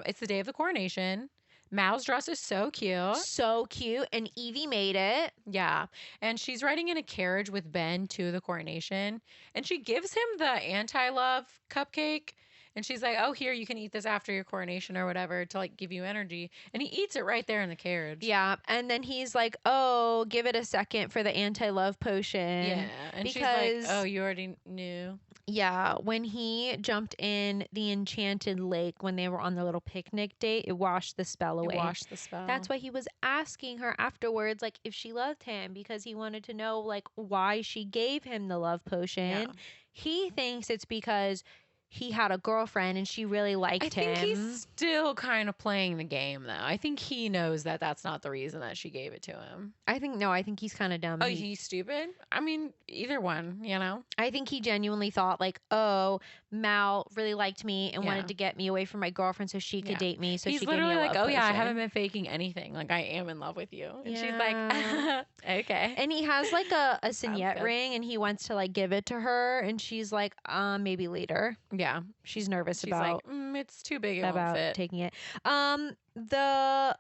it's the day of the coronation. Mal's dress is so cute. So cute. And Evie made it. Yeah. And she's riding in a carriage with Ben to the coronation. And she gives him the anti-love cupcake. And she's like, oh, here, you can eat this after your coronation or whatever to like give you energy. And he eats it right there in the carriage. Yeah. And then he's like, oh, give it a second for the anti-love potion. Yeah. And she's because- like, oh, you already knew. Yeah, when he jumped in the enchanted lake when they were on the little picnic date, it washed the spell away. It washed the spell. That's why he was asking her afterwards, like, if she loved him, because he wanted to know, like, why she gave him the love potion. Yeah. He thinks it's because he had a girlfriend and she really liked I think him. he's still kind of playing the game, though. I think he knows that that's not the reason that she gave it to him. I think he's kind of dumb. Oh, he's stupid? I mean, either one, you know? I think he genuinely thought, like, oh, Mal really liked me and Yeah. wanted to get me away from my girlfriend so she could Yeah. date me. So He's she gave me literally a like, love oh, yeah, I potion." haven't been faking anything. Like, I am in love with you. And she's Yeah. like, okay. And he has like a signet good. ring, and he wants to like give it to her, and she's like, maybe later. Yeah. She's nervous She's about like, it's too big. It won't fit. taking it. The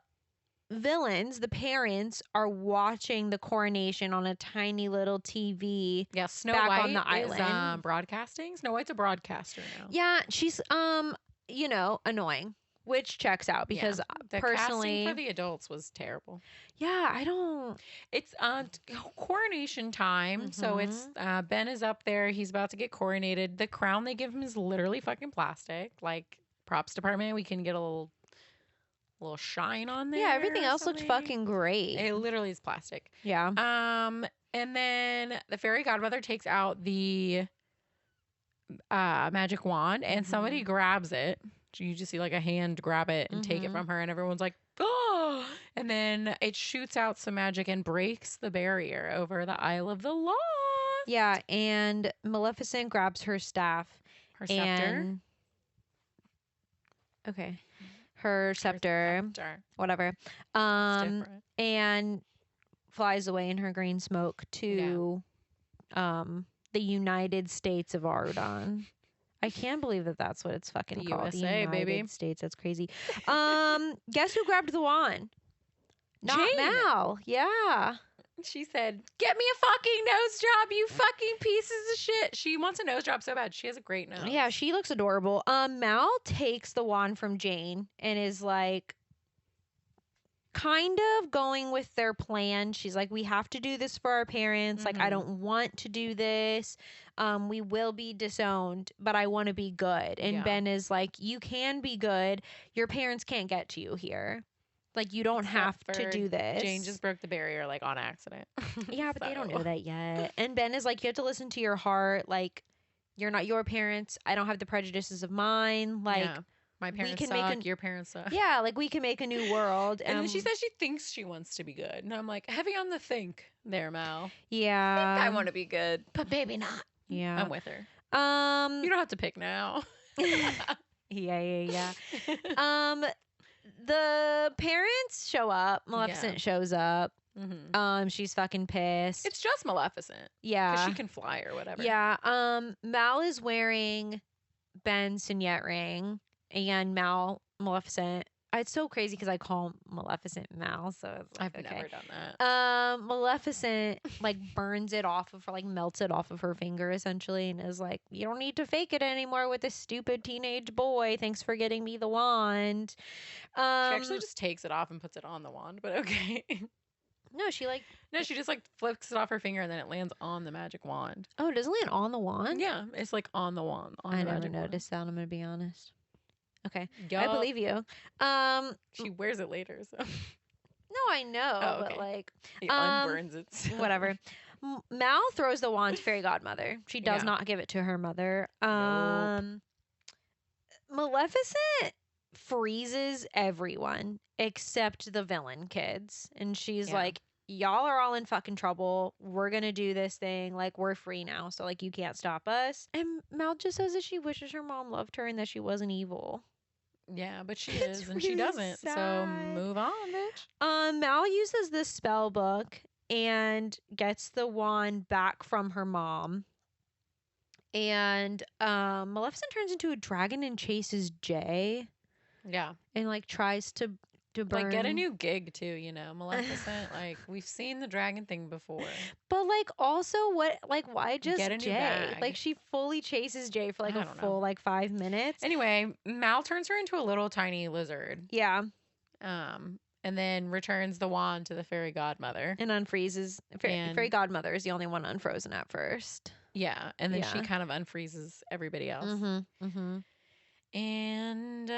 villains, the parents, are watching the coronation on a tiny little TV. Yeah, Snow back White on the is island. broadcasting. Snow White's a broadcaster now. Yeah, she's annoying, which checks out because The personally, casting for the adults was terrible. yeah, I don't. It's coronation time, so it's Ben is up there. He's about to get coronated. The crown they give him is literally fucking plastic. Like, props department, we can get a little shine on there. Yeah, everything or else looked something. fucking great. It literally is plastic. Yeah. And then the fairy godmother takes out the magic wand, and somebody grabs it. You just see like a hand grab it and take it from her, and everyone's like, oh! And then it shoots out some magic and breaks the barrier over the Isle of the Lost. Yeah, and Maleficent grabs her staff. Her scepter. And Okay. Her Her scepter, scepter. whatever. It's different. And flies away in her green smoke to the United States of Ardon. I can't believe that that's what it's fucking The called. The USA, United baby. States. That's crazy. Guess who grabbed the wand? Not Jane. Mal. Yeah. She said, "Get me a fucking nose job, you fucking pieces of shit." She wants a nose job so bad. She has a great nose. Yeah, she looks adorable. Mal takes the wand from Jane and is like kind of going with their plan. She's like, we have to do this for our parents. Like, I don't want to do this. We will be disowned, but I want to be good. And Yeah. Ben is like, you can be good. Your parents can't get to you here. Like, you don't have to do this. Jane just broke the barrier like on accident. Yeah, but they don't know So. that yet. And Ben is like, you have to listen to your heart. Like, you're not your parents. I don't have the prejudices of mine. Like, Yeah. My parents can suck. make Your parents suck. yeah, like we can make a new world. And then she says she thinks she wants to be good. And I'm like, heavy on the think there, Mal. yeah, I want to be good, but maybe not. yeah. I'm with her. You You don't have to pick now. yeah. The parents show up. Maleficent shows up. She's fucking pissed. It's just Maleficent. Yeah, Because she can fly or whatever. yeah. Mal is wearing Ben's signet ring, and Maleficent. It's so crazy because I call Maleficent Mal, so it's like, I've okay. never done that. Maleficent like burns it off of her, like melts it off of her finger essentially, and is like, "You don't need to fake it anymore with this stupid teenage boy. Thanks for getting me the wand." She actually just takes it off and puts it on the wand, but okay. No, she like No, she just like flicks it off her finger and then it lands on the magic wand. oh, it doesn't land on the wand. Yeah, it's like on the wand. On I the never magic noticed that. I'm gonna be honest. Okay, wand. I Yup. believe you. She wears it later, so No, I know, Oh, but okay. like it unburns it. whatever. Mal throws the wand to Fairy Godmother. She does Yeah. not give it to her mother. Nope. Maleficent freezes everyone except the villain kids. And she's Yeah. like, y'all are all in fucking trouble. We're going to do this thing. Like, we're free now. So, like, you can't stop us. And Mal just says that she wishes her mom loved her and that she wasn't evil. Yeah, but she It's is, and she really doesn't. So sad. move on, bitch. Mal uses the spell book and gets the wand back from her mom. And Maleficent turns into a dragon and chases Jay Yeah. and like tries to burn. Like, get a new gig too, you know, Maleficent. Like, we've seen the dragon thing before. But like also what like why just Get a new Jay? bag. Like she fully chases Jay for like I a don't know. full like 5 minutes. Anyway, Mal turns her into a little tiny lizard. Yeah. And then returns the wand to the fairy godmother. And unfreezes. And- Fairy Godmother is the only one unfrozen at first. Yeah. And then she Yeah. kind of unfreezes everybody else. Mm-hmm. And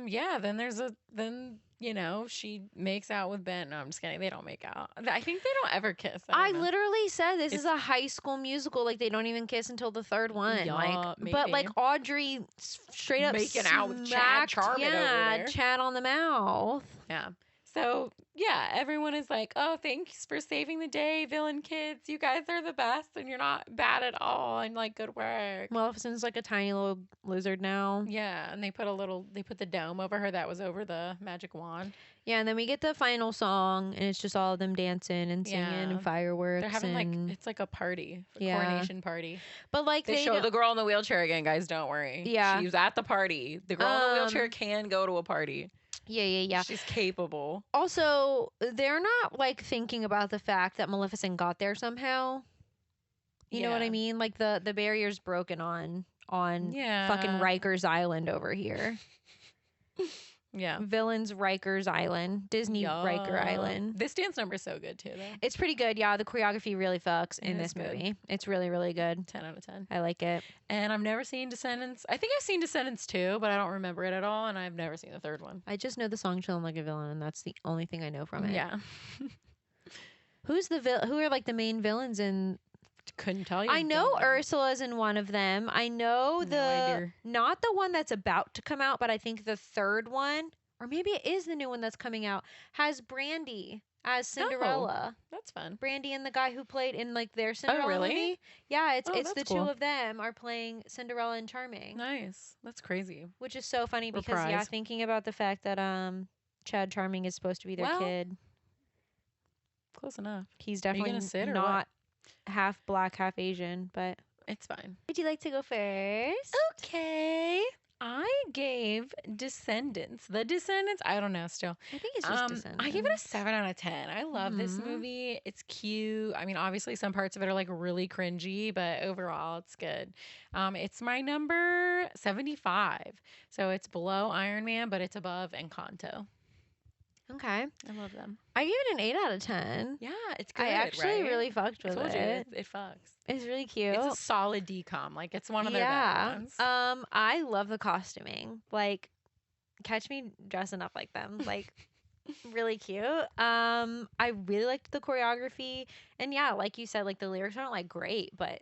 yeah, then you know, she makes out with Ben. No, I'm just kidding. They don't make out. I think they don't ever kiss. I don't know. literally said this is It's- a High School Musical. Like they don't even kiss until the third one. Yeah, like, but like maybe. Audrey straight up Making out with Chad smacked, Charmant over yeah, there. Chad on the mouth. Yeah. So yeah, everyone is like, "Oh, thanks for saving the day, villain kids. You guys are the best, and you're not bad at all. And like, good work." Maleficent's like a tiny little lizard now. Yeah, and they put the dome over her that was over the magic wand. Yeah, and then we get the final song, and it's just all of them dancing and singing Yeah. and fireworks. They're having and, it's like a party, a Yeah. coronation party. but like They show the girl in the wheelchair again, guys. Don't worry. Yeah. She's at the party. The girl in the wheelchair can go to a party. yeah. She's capable. Also, they're not like thinking about the fact that Maleficent got there somehow. You know what I Yeah. mean? Like the barrier's broken on Yeah. fucking Rikers Island over here. Yeah. Villains Rikers Island, Disney Riker Yeah. Island. This dance number is so good too, though. It's pretty good. Yeah, the choreography really fucks in It this is good. movie. It's really really good. 10 out of 10. I like it. And I've never seen Descendants. I think I've seen Descendants too, but I don't remember it at all. And I've never seen the third one. I just know the song "Chillin' Like a Villain," and that's the only thing I know from it. Yeah. Who's the who are like the main villains in? Couldn't tell you. I know Don't Ursula's in one of them. I know No the idea. not the one that's about to come out, but I think the third one, or maybe it is the new one that's coming out, has Brandy as Oh, Cinderella. that's fun. Brandy and the guy who played in like their Cinderella really? movie. Yeah, Oh, it's the that's two cool. of them are playing Cinderella and Charming, Nice. That's crazy. which is so funny because Reprise. thinking about the fact that Chad Charming is supposed to be their Well, kid. close enough. He's Are you gonna definitely sit or what? not half black, half Asian, but It's fine. would you like to go first? Okay. I gave Descendants. The Descendants, I don't know still. I think it's just Descendants. I gave it a 7 out of 10. I love this Mhm. movie. It's cute. I mean, obviously some parts of it are like really cringy, but overall it's good. It's my number 75. So it's below Iron Man, but it's above Encanto. Okay. I love them. I gave it an 8 out of 10. Yeah, it's good. I actually right? really fucked I with told it. you it fucks. It's really cute. It's a solid decom. Like it's one of their yeah. better ones. I love the costuming. Like, catch me dressing up like them. Like, really cute. I really liked the choreography, and yeah, like you said, like the lyrics aren't like great, but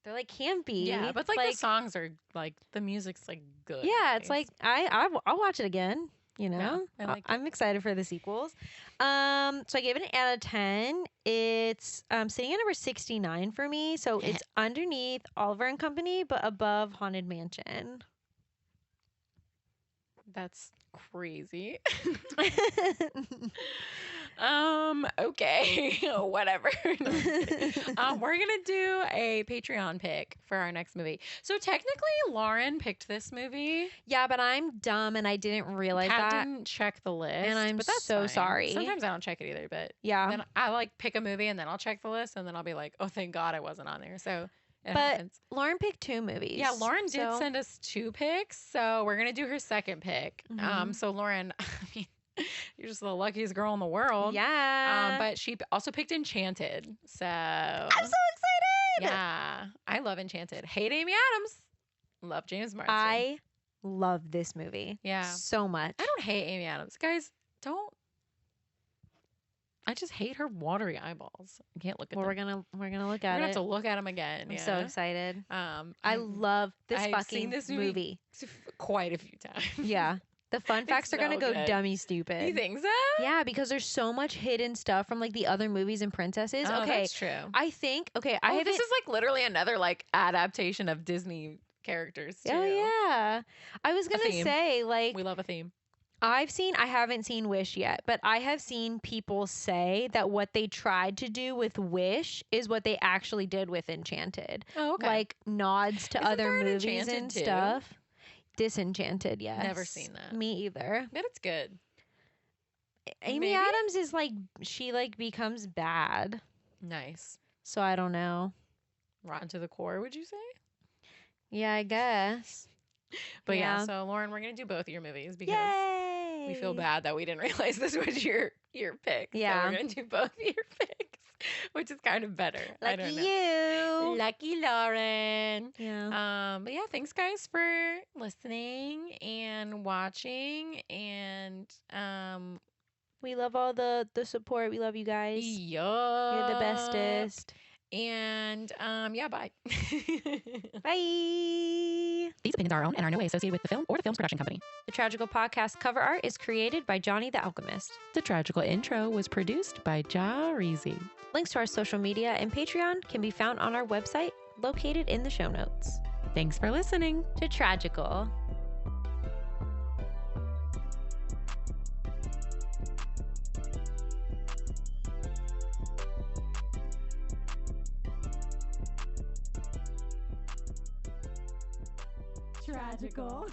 they're like campy. Yeah, but like the songs are like the music's like good. Yeah, it's nice. like I'll watch it again. You know, I like it. I'm excited for the sequels. So I gave it an 8 out of 10. It's sitting at number 69 for me. So it's underneath Oliver and Company, but above Haunted Mansion. That's crazy. Okay. Whatever. No, we're gonna do a Patreon pick for our next movie. So technically Lauren picked this movie. Yeah, but I'm dumb and I didn't realize Kat that. didn't check the list. And I'm but that's so fine. sorry. Sometimes I don't check it either, but Yeah. then I like pick a movie and then I'll check the list and then I'll be like, oh thank God I wasn't on there. So it But happens. Lauren picked 2 movies. Yeah, Lauren did so- send us 2 picks, so we're gonna do her second pick. Mhm. So Lauren, I mean, you're just the luckiest girl in the world. Yeah. But she also picked Enchanted. So I'm so excited. yeah, I love Enchanted. Hate Amy Adams. Love James Marsden. I love this movie. Yeah. So much. I don't hate Amy Adams, guys. Don't. I just hate her watery eyeballs. I can't look at Well, them. we're gonna look We're at gonna it. have to look at them again. I'm so excited. I I've love this I've fucking seen this movie. quite a few times. Yeah. The fun It's facts are gonna so go good. dummy You stupid. think so? Yeah, because there's so much hidden stuff from like the other movies and princesses. Oh, Okay. that's true. I think I Oh, haven't. this is like literally another like adaptation of Disney characters too. Oh yeah. I was gonna theme. say like We love a theme. I haven't seen Wish yet, but I have seen people say that what they tried to do with Wish is what they actually did with Enchanted. Oh, okay. Like nods to Isn't other there an movies Enchanted and too? stuff. Disenchanted, yes. Never seen that. Me either. Bet it's good. Amy Maybe? Adams is like she like becomes bad. Nice. So I don't know. Rotten to the core, would you say? Yeah, I guess. But yeah, Yeah. so Lauren, we're gonna do both of your movies because Yay! we feel bad that we didn't realize this was your pick. Yeah. So we're gonna do both of your picks, which is kind of better. I don't Lucky know. you. Lucky Lauren. Yeah. But yeah, thanks guys for listening and watching and We love all the support. We love you guys. You're the bestest. And yeah, bye. Bye. These opinions are our own and are in no way associated with the film or the film's production company. The Tragical Podcast cover art is created by Johnny the Alchemist. The Tragical intro was produced by Ja Reezy. Links to our social media and Patreon can be found on our website, located in the show notes. Thanks for listening. To Tragical. Tragical.